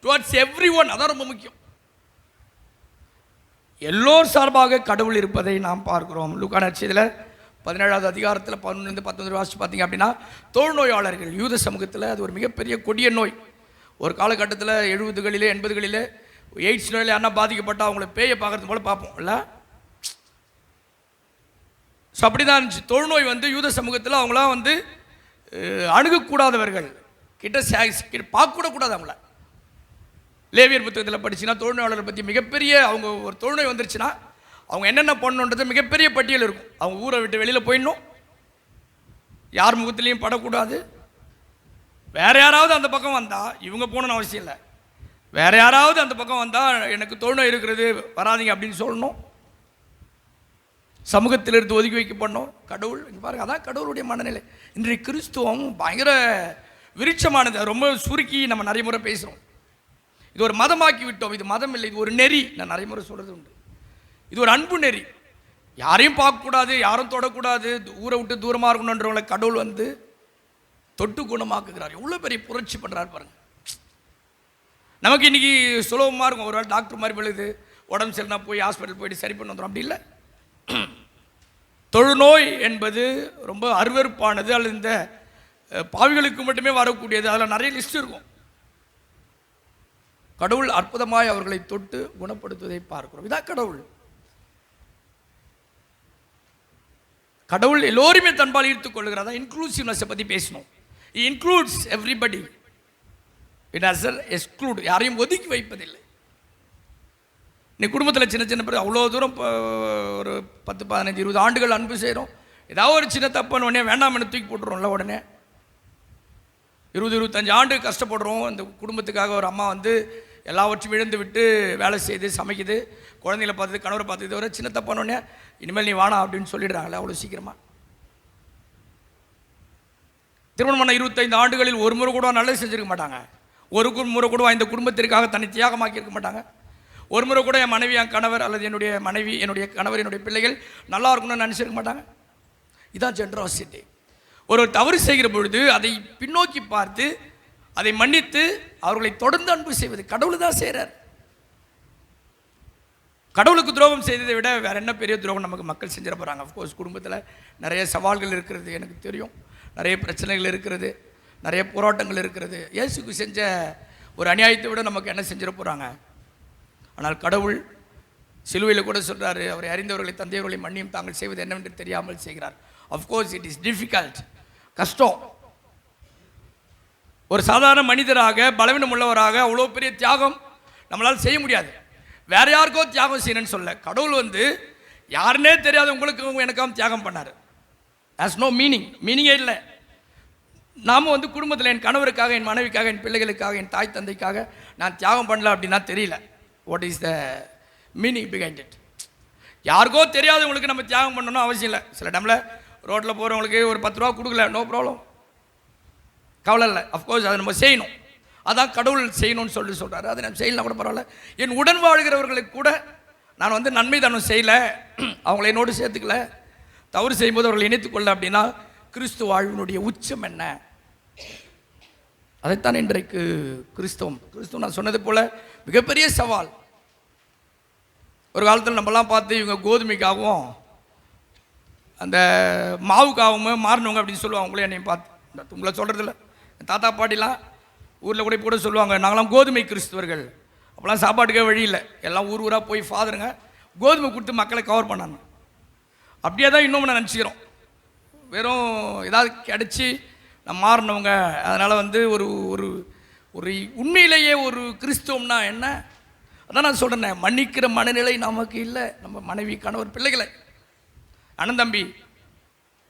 towards everyone. அதான் ரொம்ப முக்கியம். எல்லோர் சார்பாக கடவுள் இருப்பதை நாம் பார்க்கிறோம். லூக்கா நற்செய்தியில் 17வது அதிகாரத்தில் 11-19 வாசிச்சு பார்த்தீங்க அப்படின்னா, தொழுநோயாளர்கள் யூத சமூகத்தில் அது ஒரு மிகப்பெரிய கொடிய நோய். ஒரு காலகட்டத்தில் 70களிலே 80களிலே எய்ட்ஸ் நோயில் யாரா பாதிக்கப்பட்டால் அவங்கள பேயை பார்க்கறது போல பார்ப்போம் இல்லை? ஸோ அப்படி தான் இருந்துச்சு. தொழுநோய் வந்து யூத சமூகத்தில் அவங்களாம் வந்து அணுகக்கூடாதவர்கள், கிட்ட பார்க்கக்கூட கூடாது அவங்கள. லேவியர் புத்தகத்தில் படிச்சுன்னா தொழுநோயாளரை பற்றி மிகப்பெரிய, அவங்க ஒரு தொழுநோய் வந்துருச்சுன்னா அவங்க என்னென்ன பண்ணணுன்றது மிகப்பெரிய பட்டியல் இருக்கும். அவங்க ஊரை விட்டு வெளியில் போயிடணும், யார் முகத்துலேயும் படக்கூடாது, வேறு யாராவது அந்த பக்கம் வந்தால் இவங்க போகணுன்னு அவசியம் இல்லை, வேறு யாராவது அந்த பக்கம் வந்தால் எனக்கு தொழுநோய் இருக்கிறது வராதிங்க அப்படின்னு சொல்லணும். சமூகத்திலிருந்து ஒதுக்கி வைக்கப்படணும். கடவுள் பாருங்கள், அதான் கடவுளுடைய மனநிலை. இன்றைய கிறிஸ்துவம் பயங்கர விருட்சமானது. ரொம்ப சுருக்கி நம்ம நிறைய முறை பேசுகிறோம். இது ஒரு மதமாக்கி விட்டோம். இது மதம் இல்லை, இது ஒரு நெறி. நான் நிறைய முறை சொல்கிறது உண்டு. இது ஒரு அன்பு நெறி. யாரையும் பார்க்கக்கூடாது, யாரும் தொடக்கூடாது, ஊரை விட்டு தூரமாக இருக்கணுன்றவங்களை கடவுள் வந்து தொட்டு குணமாக்குகிறார். எவ்வளோ பெரிய புரட்சி பண்ணுறாரு பாருங்கள். நமக்கு இன்றைக்கி சுலபமாக இருக்கும். ஒரு டாக்டர் மாதிரி விழுது, உடம்பு சரினா போய் ஹாஸ்பிட்டல் போயிட்டு சரி பண்ண வந்துடும். அப்படி இல்லை. தொழுநோய் என்பது ரொம்ப அருவருப்பானது, அல்லது இந்த பாவிகளுக்கு மட்டுமே வரக்கூடியது. அதில் நிறைய லிஸ்ட் இருக்கும். கடவுள் அற்புதமாய் அவர்களை தொட்டு குணப்படுத்துவதை பார்க்கிறோம். இதான் கடவுள். கடவுள் எல்லோருமே தன்பால் ஈர்த்துக் கொள்கிறார். இன்க்ளூசிவ்னஸை பற்றி பேசணும். Includes everybody, it has exclude. யாரையும் ஒதுக்கி வைப்பதில்லை. நீ குடும்பத்தில் சின்ன சின்ன பேர் அவ்வளோ தூரம் ஒரு 10, 15, 20 ஆண்டுகள் அன்பு செய்கிறோம். ஏதாவது ஒரு சின்ன தப்புன்னு உடனே வேண்டாம்னு தூக்கி போட்டுருவோம்ல. உடனே 20, 25 ஆண்டு கஷ்டப்படுறோம். இந்த குடும்பத்துக்காக ஒரு அம்மா வந்து எல்லாவற்றையும் இழந்து விட்டு வேலை செய்து சமைக்குது, குழந்தைகளை பார்த்து கணவரை பார்த்து, ஒரு சின்ன தப்பானோடனே இனிமேல் நீ வானா அப்படின்னு சொல்லிடுறாங்களே அவ்வளோ சீக்கிரமாக. திருமணம் பண்ண 25 ஆண்டுகளில் ஒரு முறை கூட நல்லது செஞ்சுருக்க மாட்டாங்க. ஒரு முறை கூட இந்த குடும்பத்திற்காக தன்னை தியாகமாக்கி இருக்க மாட்டாங்க. ஒரு முறை கூட என் மனைவி, என் கணவர், அல்லது என்னுடைய மனைவி, என்னுடைய கணவர், என்னுடைய பிள்ளைகள் நல்லா இருக்கணும்னு நினச்சிருக்க மாட்டாங்க. இதுதான் ஜென்ராசிட்டி. ஒரு தவறு செய்கிற பொழுது அதை பின்னோக்கி பார்த்து அதை மன்னித்து அவர்களை தொடர்ந்து அன்பு செய்வது. கடவுள் தான் செய்கிறார். கடவுளுக்கு துரோகம் செய்ததை விட வேறு என்ன பெரிய துரோகம் நமக்கு மக்கள் செஞ்சிட போகிறாங்க? அஃப்கோர்ஸ் குடும்பத்தில் நிறைய சவால்கள் இருக்கிறது, எனக்கு தெரியும். நிறைய பிரச்சனைகள் இருக்கிறது, நிறைய போராட்டங்கள் இருக்கிறது. இயேசுக்கு செஞ்ச ஒரு அநியாயத்தை விட நமக்கு என்ன செஞ்சிட போகிறாங்க? ஆனால் கடவுள் சிலுவையில் கூட சொல்கிறாரு, அவரை அறிந்தவர்களை தந்தையவர்களை மன்னியும், தாங்கள் செய்வது என்னவென்று தெரியாமல் செய்கிறார். அஃப்கோர்ஸ் இட் இஸ் டிஃபிகல்ட், கஷ்டம். ஒரு சாதாரண மனிதராக, பலவீனம் உள்ளவராக அவ்வளோ பெரிய தியாகம் நம்மளால் செய்ய முடியாது. வேற யாருக்கோ தியாகம் செய்யணும்னு சொல்ல, கடவுள் வந்து யாருன்னே தெரியாத உங்களுக்கு எனக்காக தியாகம் பண்ணார். ஆஸ் நோ மீனிங்கே இல்லை. நாம் வந்து குடும்பத்தில் என் கணவருக்காக, என் மனைவிக்காக, என் பிள்ளைகளுக்காக, என் தாய் தந்தைக்காக நான் தியாகம் பண்ணல அப்படின்னா தெரியல. What is the meaning behind it? யாருக்கோ தெரியாதவங்களுக்கு நம்ம தியாகம் பண்ணணும் அவசியம் இல்லை. சில டைமில் ரோட்டில் போகிறவங்களுக்கு ஒரு 10 ரூபா கொடுக்கல, நோ ப்ராப்ளம், கவலை இல்லை. அஃப்கோர்ஸ் அதை நம்ம செய்யணும். அதான் கடவுள் செய்யணும்னு சொல்கிறாரு. அதை நம்ம செய்யலாம் கூட பரவாயில்ல. என் உடன் வாழ்கிறவர்களுக்கு கூட நான் வந்து நன்மை தானம் செய்யலை, அவங்கள என்னோடு சேர்த்துக்கல, தவறு செய்யும்போது அவர்களை இணைத்துக்கொள்ள அப்படின்னா கிறிஸ்து வாழ்வினுடைய உச்சம் என்ன? அதைத்தான் இன்றைக்கு கிறிஸ்துவம் நான் சொன்னது போல் மிகப்பெரிய சவால். ஒரு காலத்தில் நம்மலாம் பார்த்து இவங்க கோதுமைக்காகவும் அந்த மாவுக்காகவும் மாறினவங்க அப்படின்னு சொல்லுவாங்க. அவங்களே என்னையும் பார்த்து, உங்களை சொல்கிறதில்ல, தாத்தா பாட்டிலாம் ஊரில் கூட சொல்லுவாங்க, நாங்களாம் கோதுமை கிறிஸ்துவர்கள். அப்போலாம் சாப்பாட்டுக்கே வழி இல்லை, எல்லாம் ஊராக போய் ஃபாதருங்க கோதுமை கொடுத்து மக்களை கவர் பண்ணாங்க. அப்படியே தான் இன்னும் நான் நினச்சிக்கிறோம். வெறும் ஏதாவது கிடச்சி நம்ம மாறினவங்க, அதனால் வந்து ஒரு ஒரு உண்மையிலேயே ஒரு கிறிஸ்துவம்னா என்ன? அதான் நான் சொல்கிறேன், மன்னிக்கிற மனநிலை நமக்கு இல்லை. நம்ம மனைவி, கணவர், பிள்ளைகளை, அண்ணன் தம்பி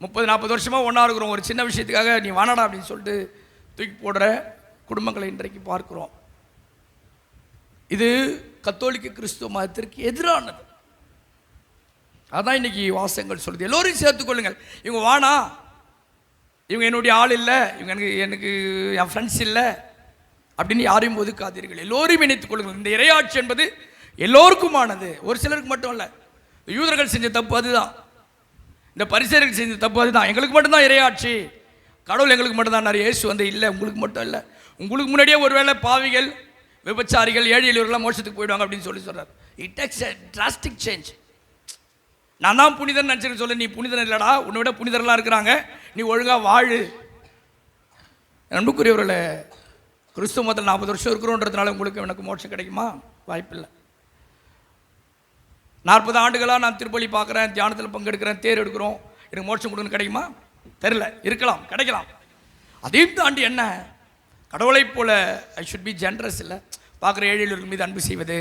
30-40 வருஷமாக ஒன்றா இருக்கிறோம். ஒரு சின்ன விஷயத்துக்காக நீ வானடா அப்படின்னு சொல்லிட்டு தூக்கி போடுற குடும்பங்களை இன்றைக்கு பார்க்குறோம். இது கத்தோலிக்க கிறிஸ்துவ மதத்திற்கு எதிரானது. அதான் இன்னைக்கு வாசகங்கள் சொல்லுது. எல்லோரையும் சேர்த்துக்கொள்ளுங்கள். இவங்க வானா, இவங்க என்னுடைய ஆள் இல்லை, இவங்க எனக்கு என் ஃப்ரெண்ட்ஸ் இல்லை அப்படின்னு யாரையும் ஒதுக்காதீர்கள். எல்லோரையும் இணைத்துக் கொள்ளுங்கள். இந்த இறையாட்சி என்பது எல்லோருக்குமானது, ஒரு சிலருக்கு மட்டும் இல்லை. யூதர்கள் செஞ்ச தப்பு அதுதான், இந்த பரிசேயர்கள் செஞ்ச தப்பு அதுதான். எங்களுக்கு மட்டும்தான் இறையாட்சி, கடவுள் எங்களுக்கு மட்டும்தான். நிறைய இயேசு வந்து இல்லை, உங்களுக்கு மட்டும் இல்லை. உங்களுக்கு முன்னாடியே ஒருவேளை பாவிகள், விபச்சாரிகள், ஏழை எளியவர்கள்லாம் மோட்சத்துக்கு போயிடுவாங்க அப்படின்னு சொல்கிறார். It takes a drastic change. நான் தான் புனிதன் நினச்சிட்டு சொல்ல, நீ புனிதன் இல்லைடா, உன்னை விட புனிதரெல்லாம் இருக்கிறாங்க, நீ ஒழுங்காக வாழு. அன்புக்குரியவர்களே, கிறிஸ்துவ மதத்தில் 40 வருஷம் இருக்கிறோன்றதுனால உங்களுக்கு எனக்கு மோட்சம் கிடைக்குமா? வாய்ப்பில்லை. 40 ஆண்டுகளாக நான் திருப்பலி பார்க்குறேன், தியானத்தில் பங்கெடுக்கிறேன், தேர் எடுக்கிறோம், எனக்கு மோட்சம் கொடுக்கணும் கிடைக்குமா? தெரியல. இருக்கலாம், கிடைக்கலாம். அதையும் தாண்டி என்ன, கடவுளைப் போல ஐ ஷுட் பி ஜென்ரஸ். இல்லை, பார்க்குற ஏழைகள் மீது அன்பு செய்வது,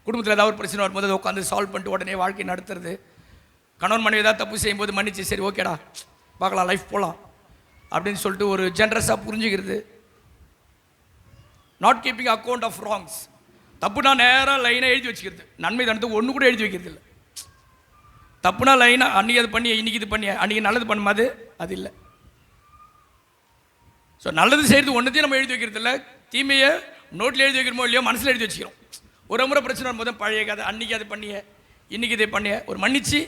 குடும்பத்தில் ஏதாவது ஒரு பிரச்சனை வரும்போது அதை உட்காந்து சால்வ் பண்ணிட்டு உடனே வாழ்க்கை நடத்துறது, கணவன் மனைவி ஏதாவது தப்பு செய்யும்போது மன்னிச்சு சரி ஓகேடா பார்க்கலாம், லைஃப் போகலாம் அப்படின்னு சொல்லிட்டு ஒரு ஜென்ரஸாக புரிஞ்சுக்கிறது. Not keeping account of wrongs. தப்புனா நேராக லைனாக எழுதி வச்சுக்கிறது. நன்மை தனத்துக்கு ஒன்று கூட எழுதி வைக்கிறது இல்லை. தப்புனா லைனாக அன்றைக்கி அது பண்ணி, இன்றைக்கி இது பண்ணி, அன்றைக்கி நல்லது பண்ணும்போது அது இல்லை. ஸோ நல்லது செய்கிறது ஒன்றுத்தையும் நம்ம எழுதி வைக்கிறது இல்லை. தீமையை நோட்டில் எழுதி வைக்கிறோமோ இல்லையோ, மனசில் எழுதி வச்சுக்கிறோம். ஒரு முறை பிரச்சனை வரும்போது பழைய கதை, அன்றைக்கி அது பண்ணிய, இன்றைக்கி இதை பண்ணிய, ஒரு மன்னிச்சு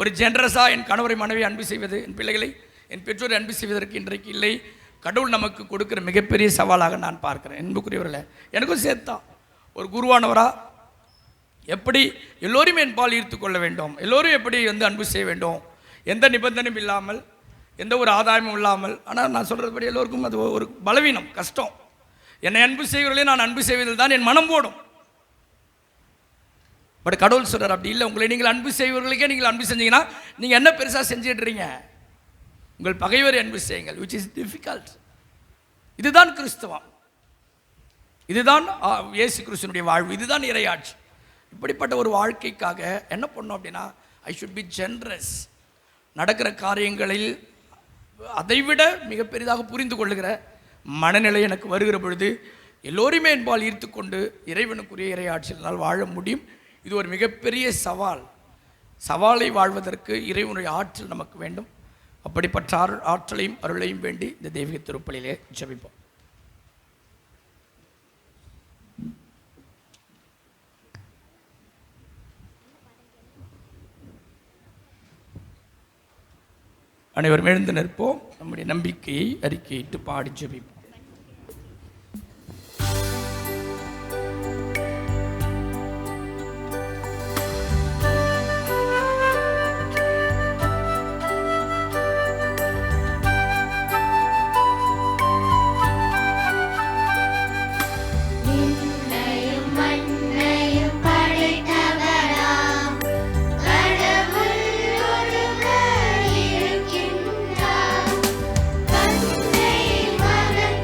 ஒரு ஜென்ரஸாக என் கணவரை மனைவி அன்பு செய்வது, என் பிள்ளைகளை என் பெற்றோரை அன்பு செய்வதற்கு இன்றைக்கு இல்லை. கடவுள் நமக்கு கொடுக்குற மிகப்பெரிய சவாலாக நான் பார்க்குறேன். அன்புக்குரியவர்களே, எனக்கும் சேர்த்தான் ஒரு குருவானவராக எப்படி எல்லோருமே என் பால் ஈர்த்து கொள்ள வேண்டும், எல்லோரும் எப்படி அன்பு செய்ய வேண்டும், எந்த நிபந்தனையும் இல்லாமல், எந்த ஒரு ஆதாயமும் இல்லாமல். ஆனால் நான் சொல்கிறதுபடி எல்லோருக்கும் அது ஒரு பலவீனம், கஷ்டம். என்னை அன்பு செய்வர்களே நான் அன்பு செய்வதில் தான் என் மனம் போடும். பட் கடவுள் சொல்கிறார் அப்படி இல்லை. உங்களை நீங்கள் அன்பு செய்வர்களுக்கே நீங்கள் அன்பு செஞ்சீங்கன்னா நீங்கள் என்ன பெருசாக செஞ்சிடுறீங்க? உங்கள் பகைவரை அன்பு செய்யுங்கள், which is difficult. இதுதான் கிறிஸ்தவம், இதுதான் இயேசு கிறிஸ்துனுடைய வாழ்வு, இதுதான் இறையாட்சி. இப்படிப்பட்ட ஒரு வாழ்க்கைக்காக என்ன பண்ணோம் அப்படின்னா, ஐ ஷுட் பி ஜென்ரஸ். நடக்கிற காரியங்களில் அதைவிட மிக பெரிதாக புரிந்து கொள்ளுகிற மனநிலை எனக்கு வருகிற பொழுது எல்லோருமே என்பால் ஈர்த்து கொண்டு இறைவனுக்குரிய இறையாட்சியினால் வாழ முடியும். இது ஒரு மிகப்பெரிய சவால். சவாலை வாழ்வதற்கு இறைவனுடைய ஆற்றல் நமக்கு வேண்டும். அப்படிப்பட்ட ஆற்றலையும் அருளையும் வேண்டி இந்த தெய்வீக திருப்பலியிலே ஜெபிப்போம். அனைவரும் எழுந்து நிற்போம். நம்முடைய நம்பிக்கையை அறிக்கையிட்டு பாடி ஜெபிப்போம். மகன்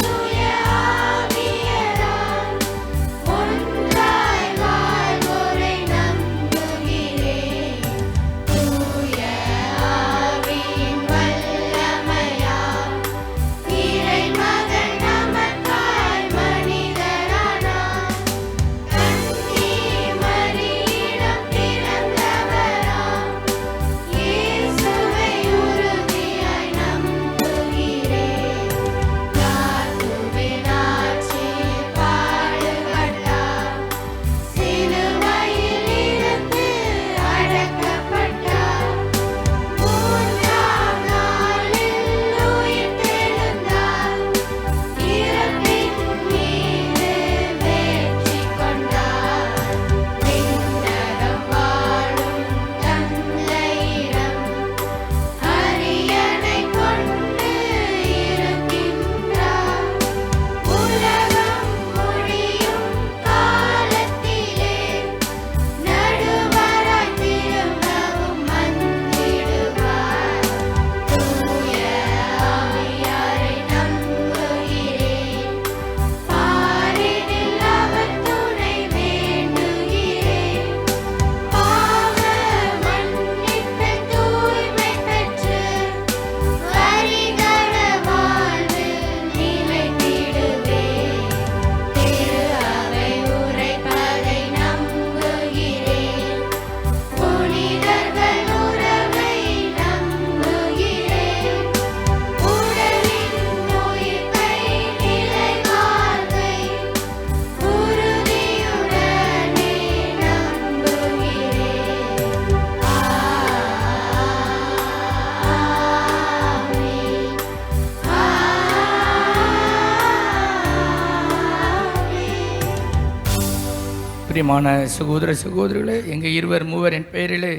பிரியமான சகோதர சகோதரிகளே, எங்கே இருவர் மூவர் என் பெயரிலே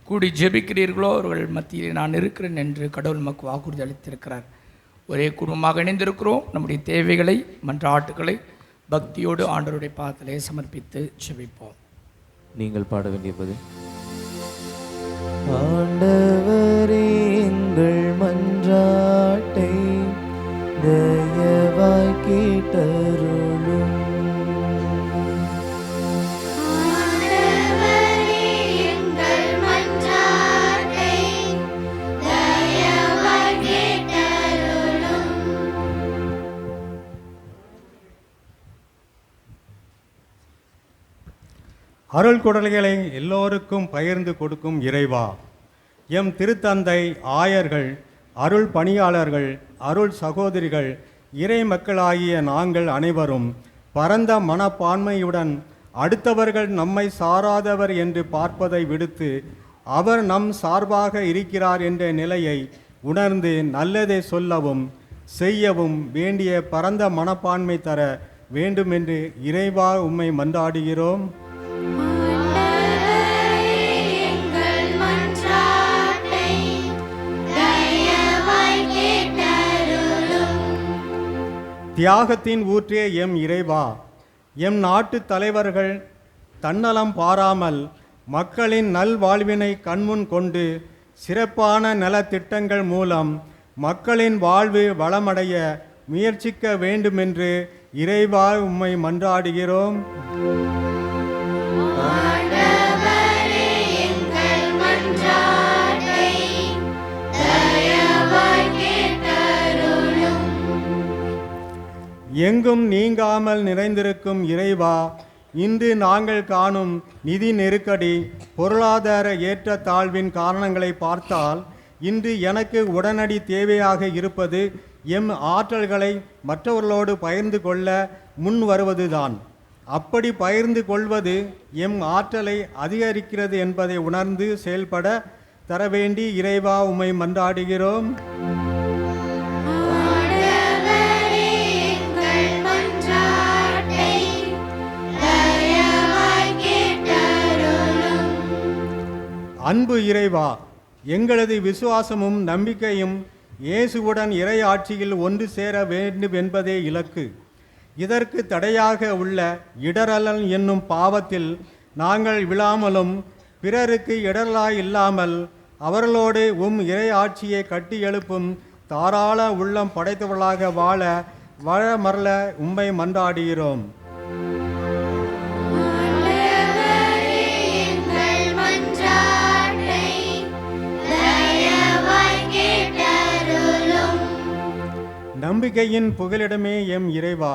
கூடி ஜெபிக்கிறீர்களோ அவர்கள் மத்தியில் நான் இருக்கிறேன் என்று கடவுள் நமக்கு வாக்குறுதி அளித்திருக்கிறார். ஒரே குடும்பமாக இணைந்திருக்கிறோம். நம்முடைய தேவைகளை மன்றாட்டுகளை பக்தியோடு ஆண்டவருடைய பாதத்திலே சமர்ப்பித்து ஜெபிப்போம். நீங்கள் பாட வேண்டியது ஆண்டவரே எங்கள் மன்றாட்டை தயவாய் கேட்டருளும். அருள் குடல்களை எல்லோருக்கும் பகிர்ந்து கொடுக்கும் இறைவா, எம் திருத்தந்தை, ஆயர்கள், அருள் பணியாளர்கள், அருள் சகோதரிகள், இறை மக்களாகிய நாங்கள் அனைவரும் பரந்த மனப்பான்மையுடன் அடுத்தவர்கள் நம்மை சாராதவர் என்று பார்ப்பதை விடுத்து அவர் நம் சார்பாக இருக்கிறார் என்ற நிலையை உணர்ந்து நல்லதை சொல்லவும் செய்யவும் வேண்டிய பரந்த மனப்பான்மை தர வேண்டுமென்று இறைவா உம்மை மன்றாடுகிறோம். தியாகத்தின் ஊற்றே எம் இறைவா, எம் நாட்டு தலைவர்கள் தன்னலம் பாராமல் மக்களின் நல்வாழ்வினை கண்முன் கொண்டு சிறப்பான நலத்திட்டங்கள் மூலம் மக்களின் வாழ்வு வளமடைய முயற்சிக்க வேண்டுமென்று இறைவா உம்மை மன்றாடுகிறோம். எங்கும் நீங்காமல் நிறைந்திருக்கும் இறைவா, இன்று நாங்கள் காணும் நிதி நெருக்கடி, பொருளாதார ஏற்றத்தாழ்வின் காரணங்களை பார்த்தால் இன்று எனக்கு உடனடி தேவையாக இருப்பது எம் ஆற்றல்களை மற்றவர்களோடு பகிர்ந்து கொள்ள முன் வருவதுதான். அப்படி பகிர்ந்து கொள்வது எம் ஆற்றலை அதிகரிக்கிறது என்பதை உணர்ந்து செயல்பட தர வேண்டி இறைவா உம்மை மன்றாடுகிறோம். அன்பு இறைவா, எங்களது விசுவாசமும் நம்பிக்கையும் இயேசுவுடன் இறை ஆட்சியில் ஒன்று சேர வேண்டும் என்பதே இலக்கு. இதற்கு தடையாக உள்ள இடரலல் என்னும் பாவத்தில் நாங்கள் விழாமலும் பிறருக்கு இடரலாய் இல்லாமல் அவர்களோடு இறை ஆட்சியை கட்டி எழுப்பும் தாராள உள்ளம் படைத்தவர்களாக வாழ மரல உம்மை மன்றாடுகிறோம். நம்பிக்கையின் புகலிடமே எம் இறைவா,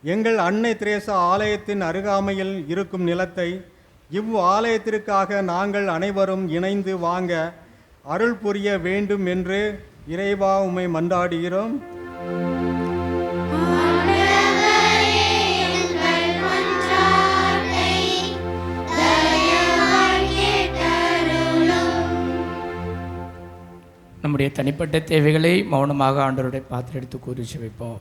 எங்கள் அன்னை திரேசா ஆலயத்தின் அருகாமையில் இருக்கும் நிலத்தை ஆலயத்திற்காக நாங்கள் அனைவரும் இணைந்து வாங்க அருள் புரிய வேண்டும் என்று இறைவா உம்மை மன்றாடுகிறோம். நம்முடைய தனிப்பட்ட தேவைகளை மௌனமாக ஆண்டவருடைய பாத்திரம் எடுத்து கூறி ஜெபிப்போம்.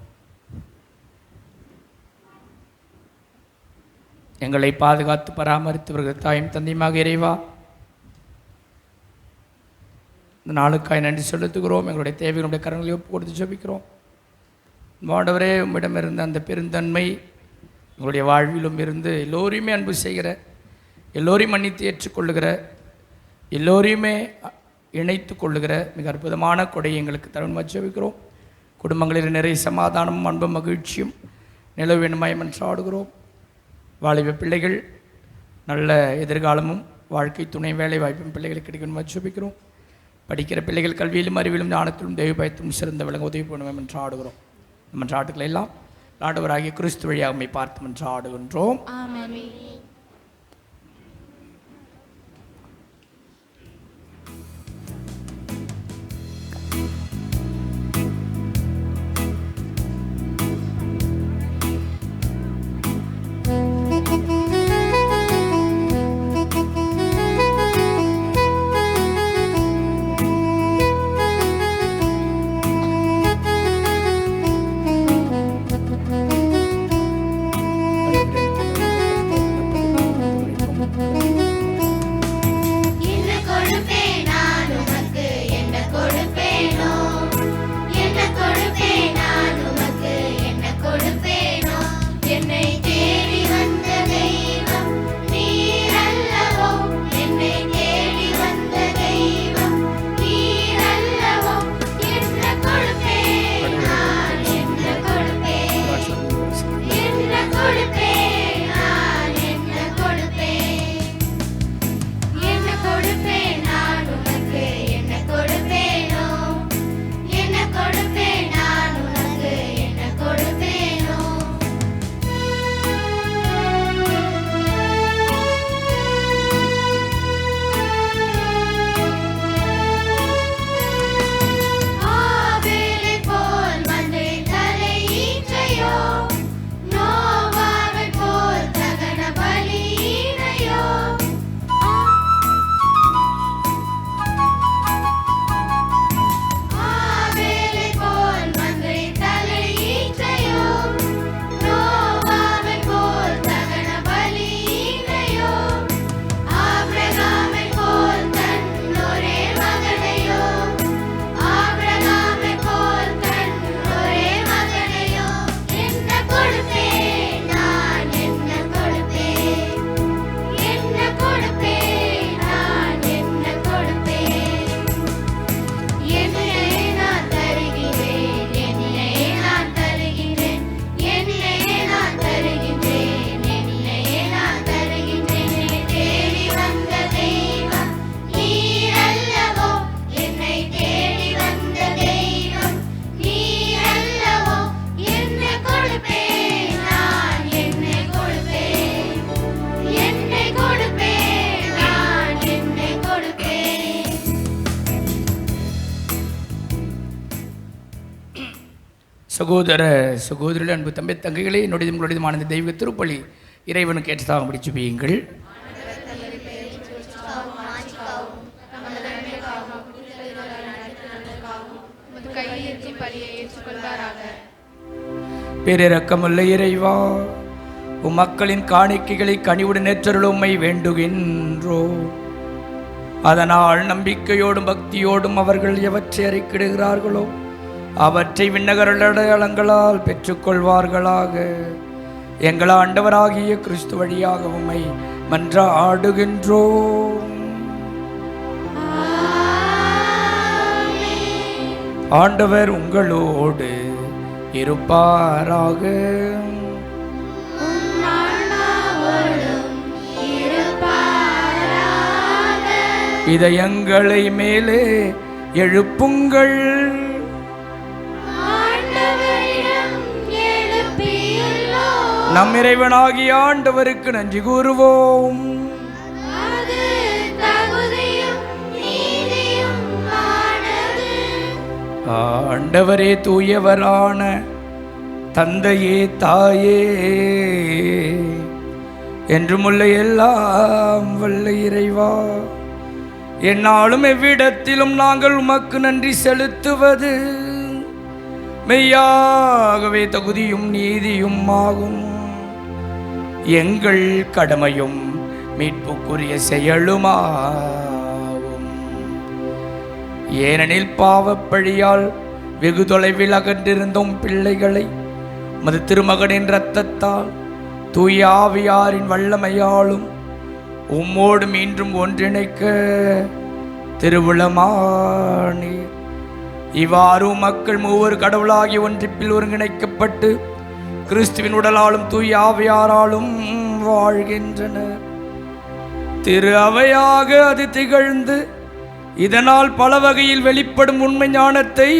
எங்களை பாதுகாத்து பராமரித்தவர்கள் தாயும் தந்தையுமாக இறைவா, இந்த நாளுக்காய் நன்றி செலுத்துகிறோம். எங்களுடைய தேவைகளுடைய கரங்களை ஒப்பு கொடுத்து ஜெபிக்கிறோம். ஆண்டவரே, உம்மிடமிருந்த அந்த பெருந்தன்மை எங்களுடைய வாழ்விலும் இருந்து எல்லோரையுமே அன்பு செய்கிற, எல்லோரையும் மன்னித்து ஏற்றுக்கொள்ளுகிற, எல்லோரையுமே இணைத்து கொள்ளுகிற மிக அற்புதமான கொடையை எங்களுக்கு தருணமாக ஜெபிக்கிறோம். குடும்பங்களில் நிறைய சமாதானமும் அன்பும் மகிழ்ச்சியும் நிலவு வேண்டுமாய் மன்றாடுகிறோம். வாலிப பிள்ளைகள் நல்ல எதிர்காலமும் வாழ்க்கை துணை வேலை வாய்ப்பும் பிள்ளைகளுக்கு கிடைக்கணுமா ஜெபிக்கிறோம். படிக்கிற பிள்ளைகள் கல்வியிலும் அறிவிலும் ஞானத்திலும் தெய்வ பயத்திலும் சிறந்த விளங்க உதவி பண்ணுவோம் என்று ஆடுகிறோம். நம்ம ஆட்டுக்களை எல்லாம் ஆண்டவராகிய கிறிஸ்து வழியாக நம்மை பார்த்து என்று ஆடுகின்றோம். சகோதர சகோதரிகள், அன்பு தம்பி தங்கைகளே, என்னுடைய உங்களுடையமான இந்த தெய்வ திருப்பலி இறைவனுக்கு ஏற்றதாக முடிச்சு வையுங்கள். பேரிரக்கமுள்ள இறைவா, உம் மக்களின் காணிக்கைகளை கனிவுடன் ஏற்றருள் உம்மை வேண்டுகின்றோ. அதனால் நம்பிக்கையோடும் பக்தியோடும் அவர்கள் எவற்றை அறிக்கிடுகிறார்களோ அவற்றை விண்ணகர் அடையாளங்களால் பெற்றுக்கொள்வார்களாக. எங்கள் ஆண்டவராகிய கிறிஸ்து வழியாக உம்மை மன்றாடுகின்றோம். ஆண்டவர் உங்களோடு இருப்பாராக. இதயங்களை மேலே எழுப்புங்கள். நம் இறைவனாகிய ஆண்டவருக்கு நன்றி கூறுவோம். ஆண்டவரே, தூயவரான தந்தையே, தாயே, என்றுமுள்ள எல்லாம் வல்ல இறைவா, என்னாலும் எவ்விடத்திலும் நாங்கள் உமக்கு நன்றி செலுத்துவது மெய்யாகவே தகுதியும் நீதியும் ஆகும். எங்கள் கடமையும் மீட்புக்குரிய செயலுமாகும். ஏனெனில் பாவப்பழியால் வெகு தொலைவில் அகன்றிருந்தும் பிள்ளைகளை மது திருமகனின் இரத்தத்தால் தூய ஆவியாரின் வல்லமையாலும் உம்மோடு மீண்டும் ஒன்றிணைக்க திருவுளமானீர். இவ்வாறு மக்கள் மூவர் கடவுளாகி ஒன்றிப்பில் ஒருங்கிணைக்கப்பட்டு கிறிஸ்துவின் உடலாலும் தூய ஆவியாராலும் வாழ்கின்றனர். திரு அவையாக அது திகழ்ந்து இதனால் பல வகையில் வெளிப்படும் உண்மை ஞானத்தை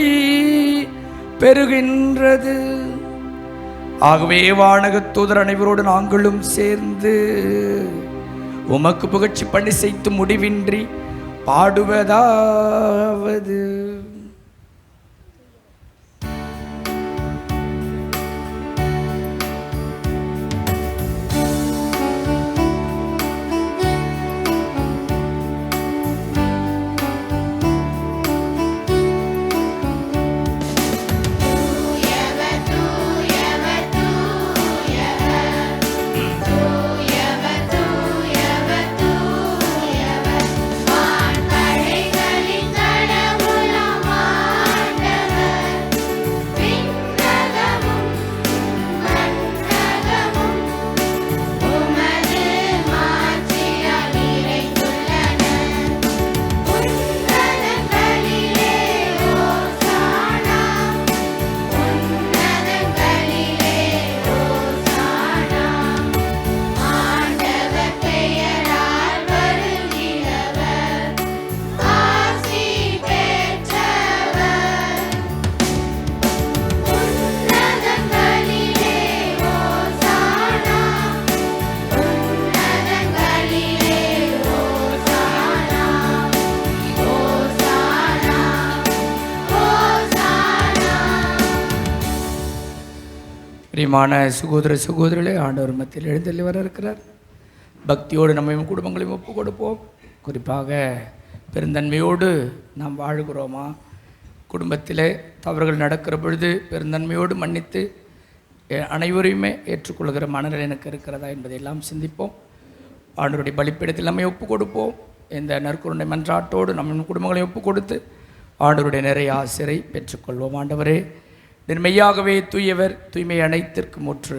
பெறுகின்றது. ஆகவே வானகத் தூதர் அனைவரோடு நாங்களும் சேர்ந்து உமக்கு புகழ்ச்சி பண்ணி செய்து முடிவின்றி பாடுவதாவது: பிரியமான சகோதர சகோதரிகளே, ஆண்டவர் மத்தியில் எழுந்தள்ளி வர இருக்கிறார். பக்தியோடு நம்மையும் குடும்பங்களையும் ஒப்பு கொடுப்போம். குறிப்பாக பெருந்தன்மையோடு நாம் வாழ்கிறோமா? குடும்பத்தில் தவறுகள் நடக்கிற பொழுது பெருந்தன்மையோடு மன்னித்து அனைவரையுமே ஏற்றுக்கொள்கிற மனநிலை எனக்கு இருக்கிறதா என்பதையெல்லாம் சிந்திப்போம். ஆண்டவருடைய பலிப்பீடத்தில் நம்மை ஒப்பு கொடுப்போம். இந்த நற்கருணை மன்றாட்டோடு நம்ம குடும்பங்களையும் ஒப்பு கொடுத்து ஆண்டவருடைய நிறைய ஆசிரை பெற்றுக்கொள்வோம். ஆண்டவரே, மெய்யாகவே தூயவர், தூய்மை அனைத்திற்கு முற்று.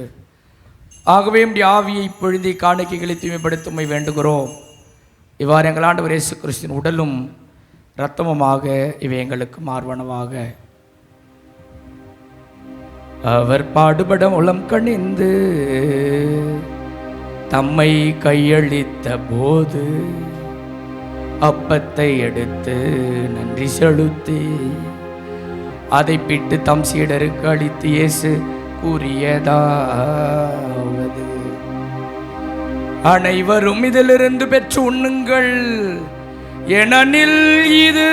ஆகவே நம்முடைய ஆவியை பொழுதி காணிக்கைகளை தூய்மைப்படுத்துமை வேண்டுகிறோம். இவ்வாறு எங்கள் ஆண்டவர் இயேசு கிறிஸ்துவின் உடலும் இரத்தமுமாக இவை எங்களுக்கு மார்வனவாக. அவர் பாடுபட உளம் கணிந்து தம்மை கையளித்த போது அப்பத்தை எடுத்து நன்றி செலுத்தி அதை பிட்டு தம் சீடருக்கு அளித்து இயேசு கூறியதாவது: அனைவரும் இதிலிருந்து பெற்று உண்ணுங்கள், ஏனெனில் இது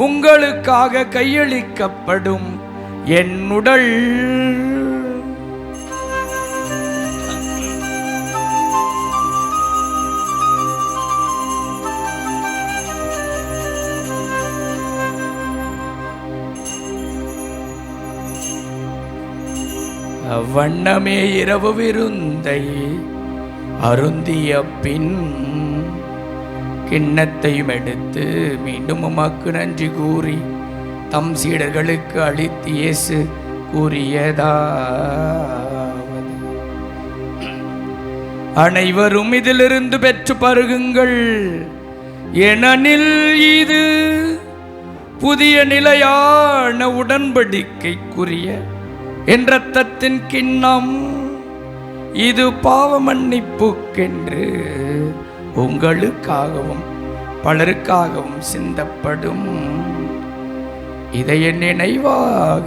உங்களுக்காக கையளிக்கப்படும் என் உடல் வண்ணமே இரவு விருந்தை அருந்திய பின் கிண்ணத்தையும் எடுத்து மீண்டும் உமக்கு நன்றி கூறி தம் சீடர்களுக்கு அளித்து இயேசு கூறியதாவது, அனைவரும் இதிலிருந்து பெற்று பருகுங்கள், ஏனெனில் இது புதிய நிலையான உடன்படிக்கைக்குரிய என் இரத்தத்தின் கிண்ணம், இது பாவ மன்னிப்புக்கென்று உங்களுக்காகவும் பலருக்காகவும் சிந்தப்படும். இதை என் நினைவாக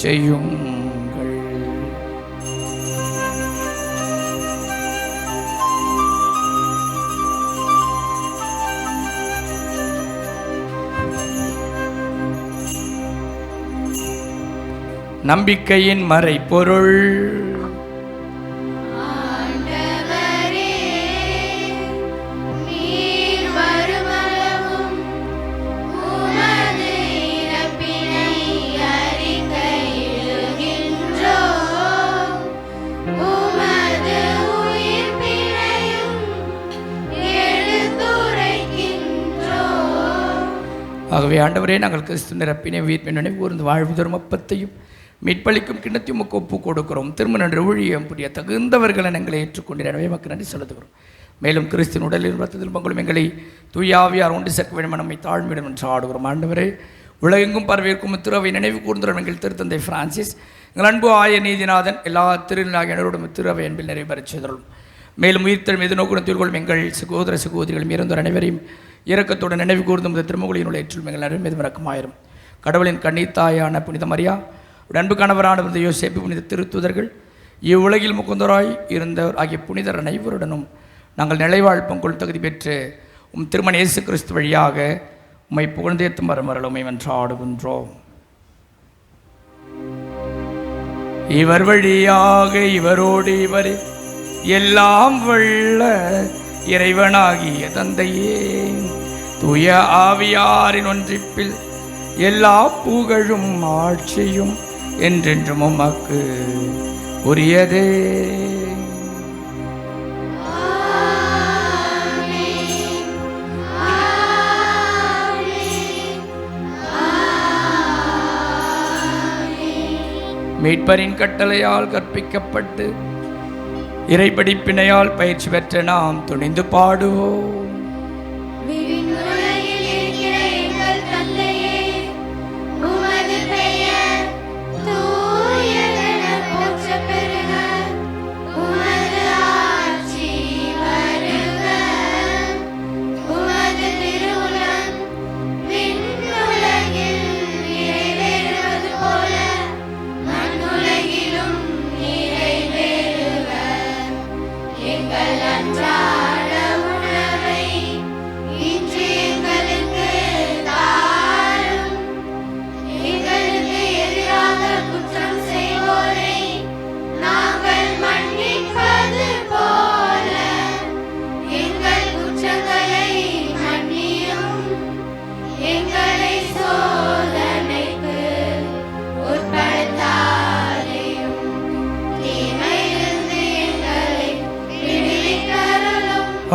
செய்யுங்கள். நம்பிக்கையின் மறைபொருள். ஆகவே ஆண்டவரே, நாங்கள் கிறிஸ்து நிரப்பினை உயிர்ப்பின் நினைவு கூர்ந்து வாழ்வு தரும் அப்பத்தையும் மீட்பளிக்கும் கிண்ணத்தையும் உமக்கு ஒப்பு கொடுக்கிறோம். திரும்ப நன்று ஊழியம் புரிய தகுந்தவர்களை எங்களை ஏற்றுக்கொண்டு எனவே மக்கள் நன்றி செலுத்துகிறோம். மேலும் கிறிஸ்தின் உடலில் ரத்தத்தில் பங்களும் எங்களை தூயாவியார் ஒன்று சேர்க்க வேண்டும் நம்மை தாழ்மையிடம் என்று ஆடுகிறோம். ஆண்டவரே, உலகெங்கும் பரவியிருக்கும் திருவை நினைவு கூர்ந்துடன் எங்கள் திருத்தந்தை பிரான்சிஸ், எங்கள் அன்பு ஆய நீதிநாதன், எல்லா திருநாயனரோடும் திருவை அன்பில் நிறைவேறச் செய்தோம். மேலும் உயிர்த்தல் மீது நோக்குடன் கொள்ளும் எங்கள் சகோதர சகோதரிகளும் இறந்தோர் அனைவரையும் இரக்கத்துடன் நினைவு கூர்ந்தும் இந்த திருமுகலினுடைய ஏற்றுள் எங்கள் அனைவரும் மீது இரக்கமாயிரும். கடவுளின் கன்னித்தாயான புனித மரியா, அன்பு கணவரான புனித யோசேப்பு, புனித திருத்துதர்கள், இவ்வுலகில் முகுந்தராய் இருந்தவர் ஆகிய புனிதர் அனைவருடனும் நாங்கள் நிலைவாழ்ப்பம் கொள் தகுதி பெற்று திருமண இயேசு கிறிஸ்து வழியாக உம்மை புகழ்ந்தேத்தும் வரமரல் உம்மை வென்றாடுகின்றோம். இவர் வழியாக இவரோடு இவரே எல்லாம் வல்ல இறைவனாகிய தந்தையே, தூய ஆவியாரின் ஒன்றிப்பில் எல்லா புகழும் ஆட்சியும் என்றென்றும் உமக்கு உரியதே. மீட்பரின் கட்டளையால் கற்பிக்கப்பட்டு இறைப்படிப்பினையால் பயிற்சி பெற்ற நாம் துணிந்து பாடுவோம்.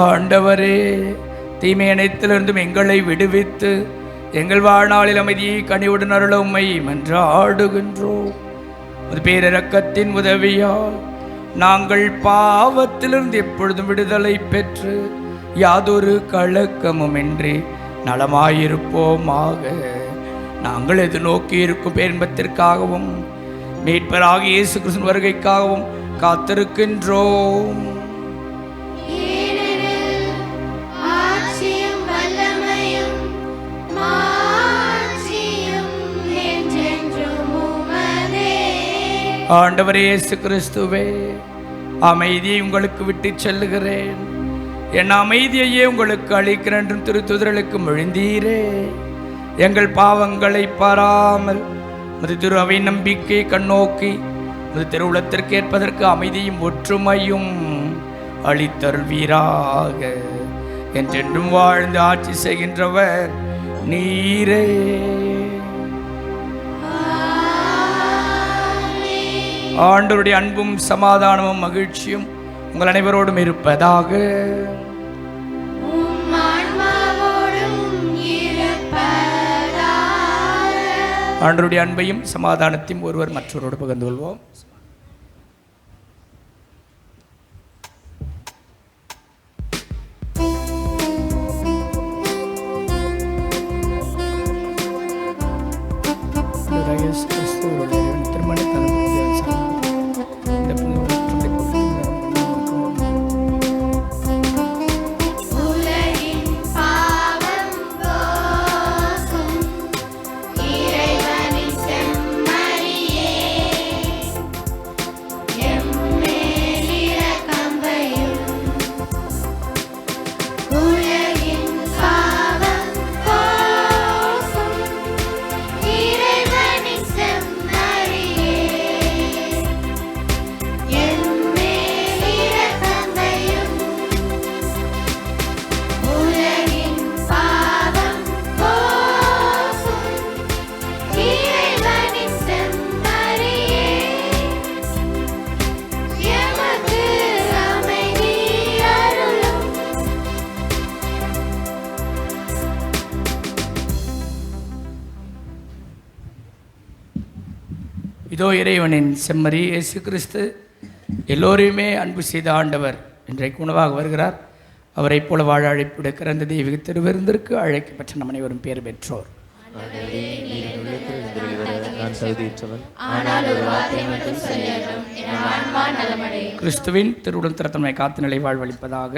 ஆண்டவரே, தீமை அனைத்திலிருந்தும் எங்களை விடுவித்து எங்கள் வாழ்நாளில் அமைதியை கனிவுடன் அருள உம்மை மன்றாடுகின்றோம். ஒரு பேரிரக்கத்தின் உதவியால் நாங்கள் பாவத்திலிருந்து எப்பொழுதும் விடுதலை பெற்று யாதொரு கலக்கமுமின்றி நலமாயிருப்போமாக. நாங்கள் எது நோக்கி இருக்கும் பேரின்பத்திற்காகவும் மீட்பராக இயேசு கிறிஸ்து வருகைக்காகவும் காத்திருக்கின்றோம். ஆண்டவரே இயேசு கிறிஸ்துவே, அமைதியை உங்களுக்கு விட்டு செல்லுகிறேன், என் அமைதியையே உங்களுக்கு அளிக்கிறேன் என்றும் திருத்துதர்களுக்கு மொழிந்தீரே. எங்கள் பாவங்களை பாராமல் உமது திரு அவை நம்பிக்கை கண்ணோக்கி உமது திருவுளத்திற்கு ஏற்பதற்கு அமைதியும் ஒற்றுமையும் அளித்தருள்வீராக. என்றென்றும் வாழ்ந்து ஆட்சி செய்கின்றவர் நீரே. ஆண்டவருடைய அன்பும் சமாதானமும் மகிழ்ச்சியும் உங்கள் அனைவரோடும் இருப்பதாக. ஆண்டவருடைய அன்பையும் சமாதானத்தையும் ஒருவர் மற்றவரோடு பகிர்ந்து கொள்வோம். இதோ இறைவனின் செம்மறி இயேசு கிறிஸ்து எல்லோரையுமே அன்பு செய்த ஆண்டவர் இன்றைக்கு உணவாக வருகிறார். அவரை போல வாழ அழைப்பு விடுக்கிற அந்த தெய்வீக திருவிருந்திற்கு அழைக்கப்பட்ட நம் அனைவரும் பேர் பெற்றோர். கிறிஸ்துவின் திருவுடன் திறத்தன்மை காத்து நிலை வாழ்வளிப்பதாக.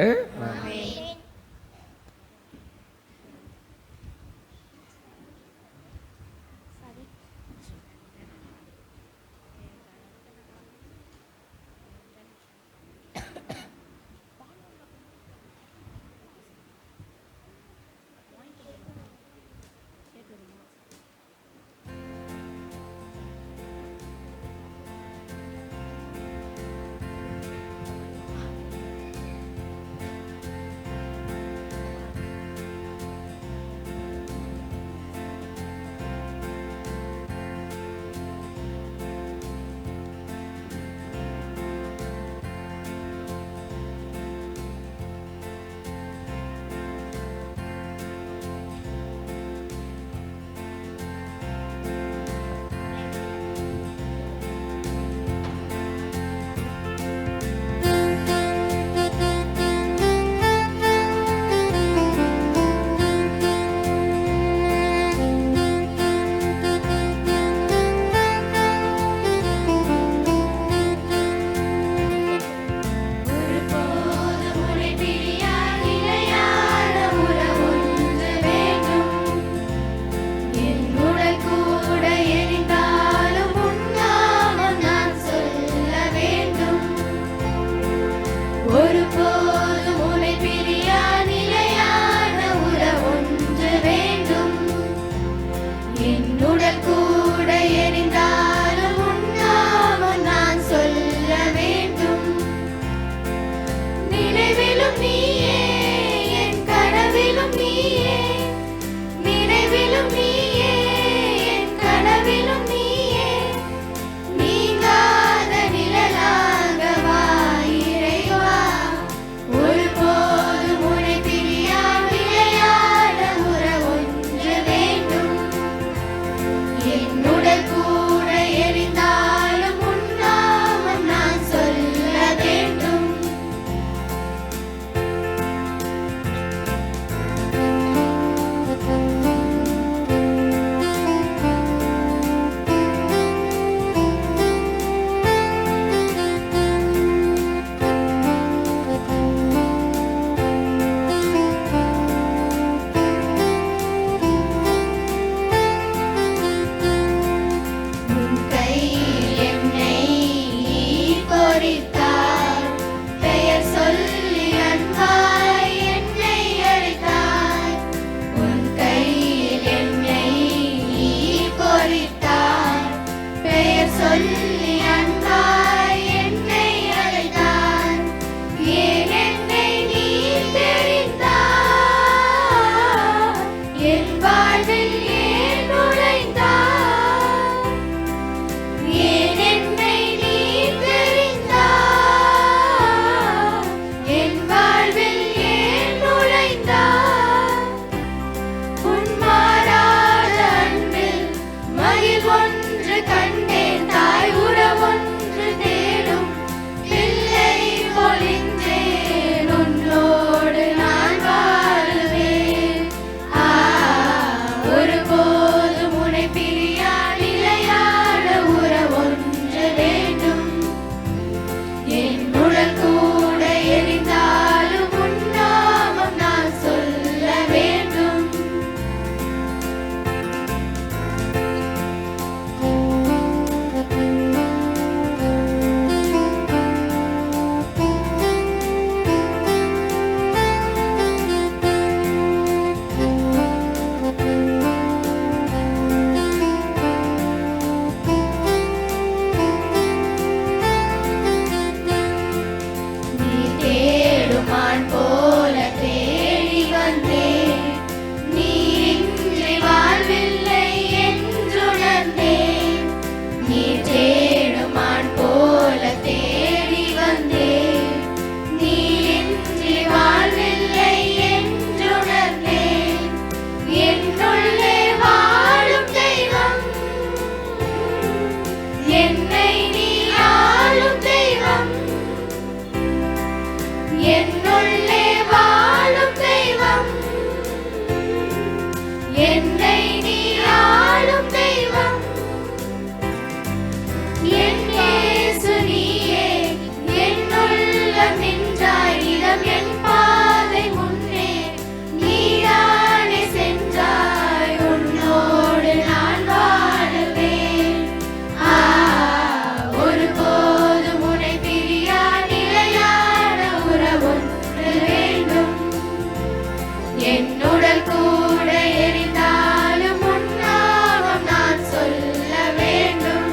என்னுடல் கூட எரிந்தாலும் உன்னாமம் நான் சொல்ல வேண்டும்.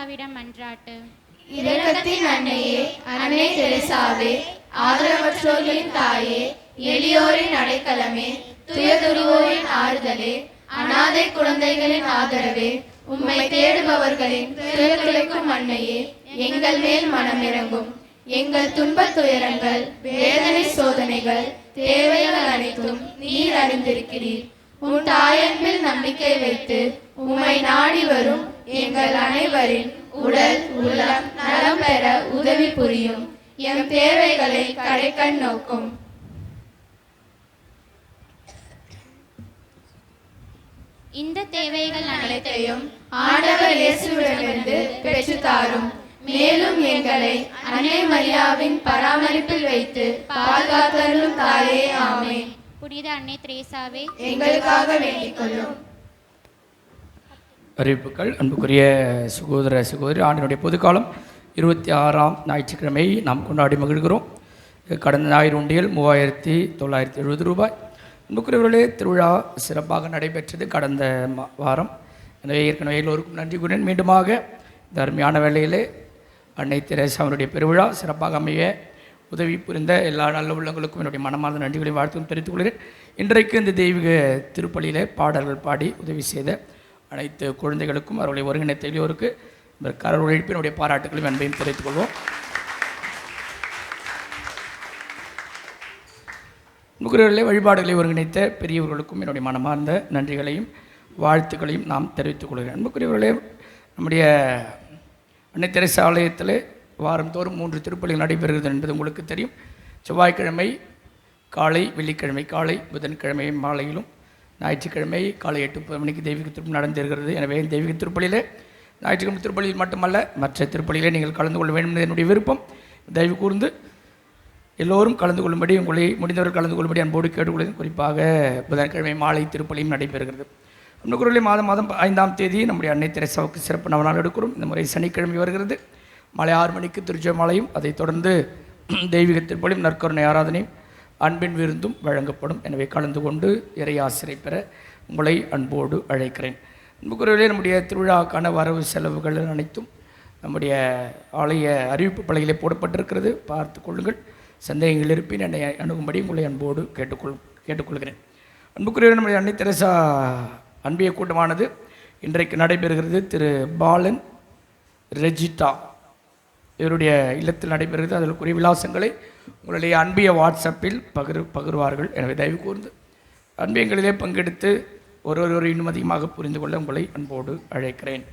தெரேசாவிடம் மன்றாட்டு. இரக்கத்தின் அன்னையே, அன்னை தெரேசாவே, ஆதரவற்றோர்களின் தாயே, எளியோரின் அடைக்கலமே, துயதுருவோரின் ஆறுதலே, அனாதை குழந்தைகளின் ஆதரவே, உம்மை தேடுபவர்களின் துயர் துடைக்கும் அன்னையே, எங்கள் மேல் மனமிறங்கும். எங்கள் துன்பத் துயரங்கள், வேதனை சோதனைகள், தேவைகள் அனைத்தும் நீர் அறிந்திருக்கிறீர். உன் தாயன்பில் நம்பிக்கை வைத்து உம்மை நாடி வரும் எங்கள் அனைவரின் உடல் உள்ளம் நலம் பெற உதவி புரியும். எம் தேவைகளை கடைக்கண் நோக்கும். இந்த தேவைகள் அனைத்தையும் ஆண்டவர் இயேசுவிடமிருந்து பெற்றுத்தாரும். மேலும் எங்களை அன்னை மரியாவின் பராமரிப்பில் வைத்து பாதுகாத்தருளும் தாயே. ஆமென். புனித அன்னை தெரேசாவே, எங்களுக்காக வேண்டிக் கொள்ளும். அறிவிப்புகள். அன்புக்குரிய சகோதர சகோதரி, ஆண்டினுடைய பொதுக்காலம் 26ஆம் ஞாயிற்றுக்கிழமை நாம் கொண்டாடி மகிழ்கிறோம். கடந்த ஞாயிறு உண்டியல் 3970 ரூபாய். அன்புக்குரியவர்களே, திருவிழா சிறப்பாக நடைபெற்றது கடந்த வாரம். எனவே ஏற்கனவே எல்லோருக்கும் நன்றி கூறேன். மீண்டுமாக இந்த அருமையான வேளையிலே அன்னை தெரேசாவினுடைய பெருவிழா சிறப்பாக அமைய உதவி புரிந்த எல்லா நல்ல உள்ளங்களுக்கும் என்னுடைய மனமார்ந்த நன்றிகளையும் வாழ்த்தும் தெரிவித்துக் கொள்கிறேன். இன்றைக்கு இந்த தெய்வீக திருப்பலியிலே பாடல்கள் பாடி உதவி செய்த அனைத்து குழந்தைகளுக்கும் அவர்களை ஒருங்கிணைத்த எளியோருக்கு இந்த கரர் உழைப்பினுடைய பாராட்டுகளையும் அன்பையும் தெரிவித்துக் கொள்வோம். முகர்களிலே வழிபாடுகளை ஒருங்கிணைத்த பெரியவர்களுக்கும் என்னுடைய மனமார்ந்த நன்றிகளையும் வாழ்த்துக்களையும் நாம் தெரிவித்துக் கொள்கிறேன். அன்புக்குரியவர்களே, நம்முடைய அன்னை தெரேசா ஆலயத்தில் வாரந்தோறும் 3 திருப்பலிகள் நடைபெறுகிறது என்பது உங்களுக்கு தெரியும். செவ்வாய்க்கிழமை காலை, வெள்ளிக்கிழமை காலை, புதன்கிழமை மாலையிலும், ஞாயிற்றுக்கிழமை காலை 8:30 மணிக்கு தெய்வீக திருப்பலி நடந்திருக்கிறது. எனவே தெய்வீக திருப்பலியிலே ஞாயிற்றுக்கிழமை திருப்பலியில் மட்டுமல்ல மற்ற திருப்பலியிலே நீங்கள் கலந்து கொள்ள வேண்டும் என்பது என்னுடைய விருப்பம். தயவு கூர்ந்து எல்லோரும் கலந்து கொள்ளும்படி, உங்களை முடிந்தவர்கள் கலந்து கொள்ளும்படி அன்போடு கேட்டுக்கொள்கிறேன். குறிப்பாக புதன்கிழமை மாலை திருப்பலியும் நடைபெறுகிறது. இன்னொரு மாதம் 5ஆம் தேதி நம்முடைய அன்னை தெரேசாவுக்கு சிறப்பு நவநாள் எடுக்கிறோம். இந்த முறை சனிக்கிழமை வருகிறது. மாலை 6 மணிக்கு திருஜெபமாலையும், அதைத் தொடர்ந்து தெய்வீக திருப்பலியும், நற்கருணை ஆராதனையும், அன்பின் விருந்தும் வழங்கப்படும். எனவே கலந்து கொண்டு இறை ஆசிரியை பெற உங்களை அன்போடு அழைக்கிறேன். அன்புக்குரியவர்களே, நம்முடைய திருவிழாவுக்கான வரவு செலவுகள் அனைத்தும் நம்முடைய ஆலய அறிவிப்பு பலகையிலே போடப்பட்டிருக்கிறது. பார்த்து கொள்ளுங்கள். சந்தேகங்கள் இருப்பின் என்னை அணுகும்படி உங்களை அன்போடு கேட்டுக்கொள்கிறேன். அன்புக்குரியவர்களே, நம்முடைய அன்னை தெரேசா அன்பிய கூட்டமானது இன்றைக்கு நடைபெறுகிறது. திரு பாலன் ரெஜிட்டா இவருடைய இல்லத்தில் நடைபெறுகிறது. அதற்குரிய விலாசங்களை உங்களுடைய அன்பிய வாட்ஸ்அப்பில் பகிர்வார்கள். எனவே தயவு கூர்ந்து அன்பியங்களிலே பங்கெடுத்து ஒருவர் இன்னும் அதிகமாக புரிந்து கொள்ள உங்களை அன்போடு அழைக்கிறேன்.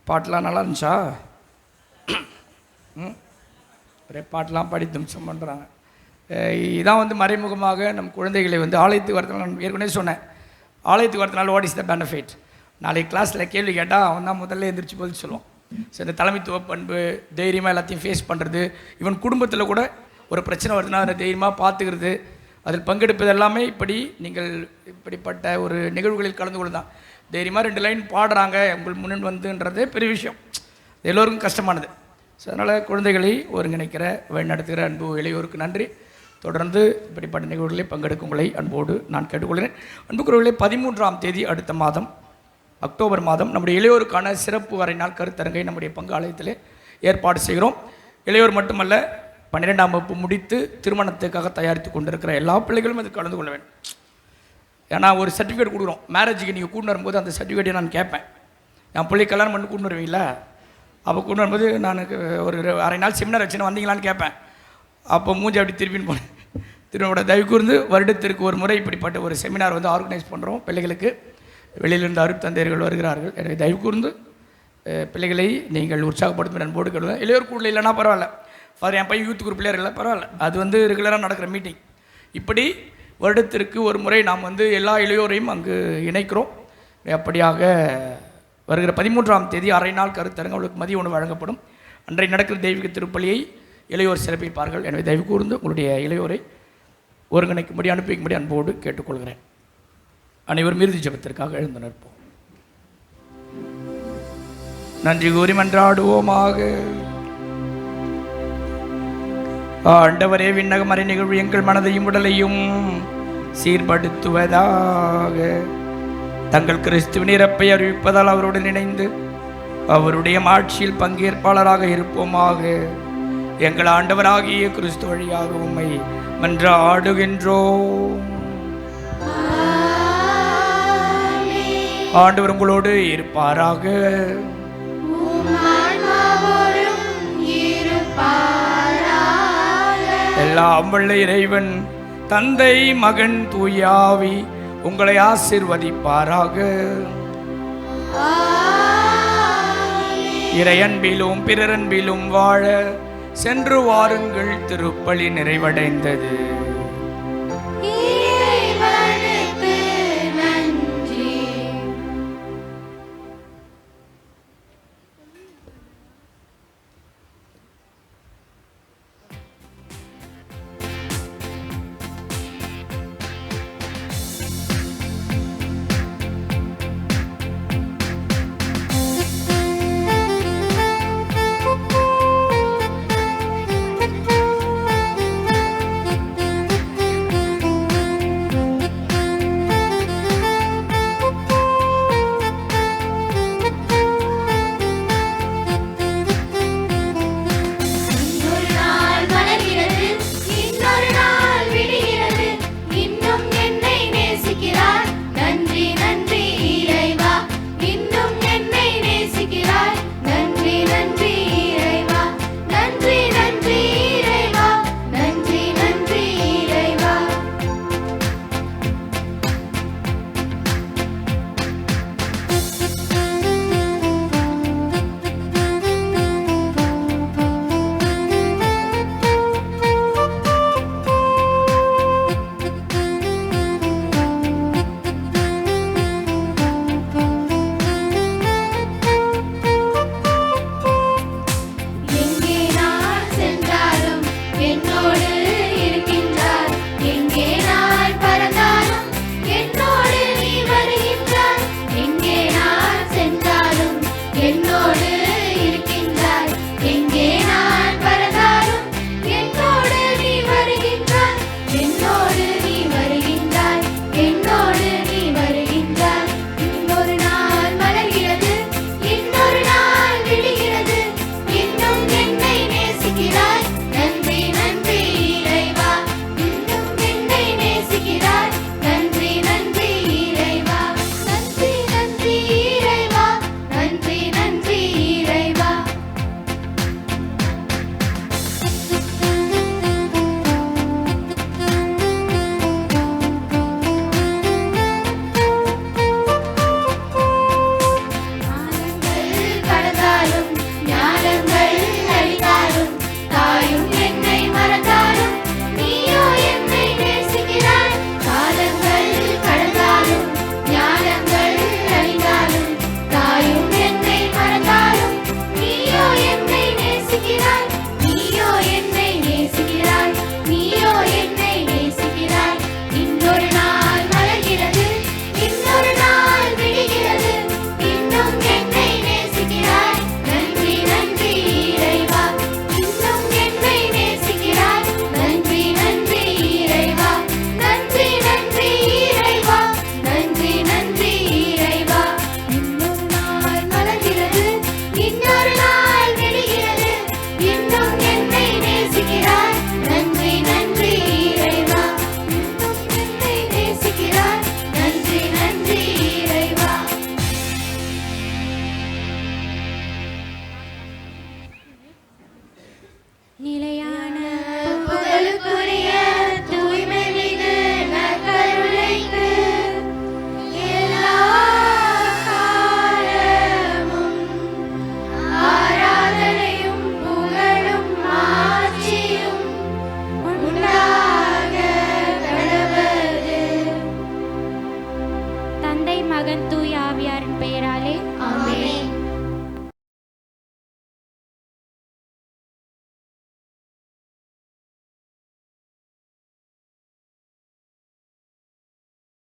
பாட்டெலாம் நல்லா இருந்துச்சா? ஒரே பாட்டெலாம் பாடி தும்சம் பண்ணுறாங்க. இதான் மறைமுகமாக நம் குழந்தைகளை ஆலயத்துக்கு வரதுனால, நான் ஏற்கனவே சொன்னேன், ஆலயத்துக்கு வரதுனால வாட் இஸ் த பெனிஃபிட். நாளைக்கு கிளாஸில் கேள்வி கேட்டால் அவன் தான் முதல்ல எந்திரிச்சு பதில் சொல்லுவான். ஸோ இந்த தலைமைத்துவ பண்பு, தைரியமாக எல்லாத்தையும் ஃபேஸ் பண்ணுறது, ஈவன் குடும்பத்தில் கூட ஒரு பிரச்சனை வருதுன்னா அதை தைரியமாக பார்த்துக்கிறது, அதில் பங்கெடுப்பது எல்லாமே நீங்கள் இப்படிப்பட்ட ஒரு நிகழ்வுகளில் கலந்து கொள்ள தான். தைரியமாக 2 லைன் பாடுறாங்க உங்களுக்கு முன்னின் வந்துன்றதே பெரிய விஷயம். எல்லோருக்கும் கஷ்டமானது. ஸோ அதனால் குழந்தைகளை ஒருங்கிணைக்கிற வழிநடத்துகிற அன்பு இளையோருக்கு நன்றி. தொடர்ந்து இப்படிப்பட்ட நிகழ்வுகளை பங்கெடுக்கும் உங்களை அன்போடு நான் கேட்டுக்கொள்கிறேன். அன்புக்குரியவர்களே, 13ஆம் தேதி அடுத்த மாதம் அக்டோபர் மாதம் நம்முடைய இளையோருக்கான சிறப்பு வரை நாள் கருத்தரங்கை நம்முடைய பங்கு ஆலயத்திலே ஏற்பாடு செய்கிறோம். இளையோர் மட்டுமல்ல, 12ஆம் வகுப்பு முடித்து திருமணத்துக்காக தயாரித்து கொண்டிருக்கிற எல்லா பிள்ளைகளும் அது கலந்து கொள்ள வேண்டும். ஏன்னா ஒரு சர்டிஃபிகேட் கொடுக்குறோம். மேரேஜுக்கு நீங்கள் கூட்டு வரும்போது அந்த சர்டிஃபிகேட்டை நான் கேட்பேன். என் பிள்ளை கல்யாணம் பண்ணி கூட்டு வருவீங்களா? அப்போ கூட்டு வரும்போது நான் ஒரு அரை நாள் செமினார் வச்சுன்னு வந்தீங்களான்னு கேட்பேன். அப்போ மூஞ்சி அப்படி திருப்பின்னு போனேன். திருவிழா தயவு கூர்ந்து வருடத்திற்கு ஒரு முறை இப்படிப்பட்ட ஒரு செமினார் ஆர்கனைஸ் பண்ணுறோம். பிள்ளைகளுக்கு வெளியிலிருந்து அருட்தந்தையர்கள் வருகிறார்கள். எனவே தயவு கூர்ந்து பிள்ளைகளை நீங்கள் உற்சாகப்படுத்தும் அன்போடு கேளுங்கள். இளையோர் கூட இல்லைன்னா பரவாயில்ல, ஃபாதர் என் பையன் யூத் குரூப் பிள்ளையர் இல்லை பரவாயில்ல, அது ரெகுலராக நடக்கிற மீட்டிங். இப்படி வருடத்திற்கு ஒரு முறை நாம் எல்லா இளையோரையும் அங்கு இணைக்கிறோம். அப்படியாக வருகிற 13ஆம் தேதி அரை நாள் கருத்தரங்கு அவளுக்கு மதிய உணவு வழங்கப்படும். அன்றை நடக்கிற தெய்வீக திருப்பலியை இளையோர் சிறப்பிப்பார்கள். எனவே தயவு கூர்ந்து உங்களுடைய இளையோரை ஒருங்கிணைக்கும்படி அனுப்பி வைக்கும்படி அன்போடு கேட்டுக்கொள்கிறேன். அனைவரும் இறுதி ஜெபத்திற்காக எழுந்து நிற்போம். நன்றி கூறி மன்றாடுவோமாக. ஆண்டவரே, விண்ணக மறை நிகழ்வு எங்கள் மனதையும் உடலையும் சீர்படுத்துவதாக. தங்கள் கிறிஸ்துவின் இறப்பை அறிவிப்பதால் அவருடன் இணைந்து அவருடைய மாட்சியில் பங்கேற்பாளராக இருப்போமாக. எங்கள் ஆண்டவராகிய கிறிஸ்து வழியாக உம்மை மன்றாடுகின்றோம். ஆண்டவர் உங்களோடு இருப்பாராக. எல்லாம் வல்ல இறைவன் தந்தை மகன் தூயாவி உங்களை ஆசீர்வதிப்பாராக. இறையன்பிலும் பிறரன்பிலும் வாழ சென்று வாருங்கள். திருப்பலி நிறைவடைந்தது.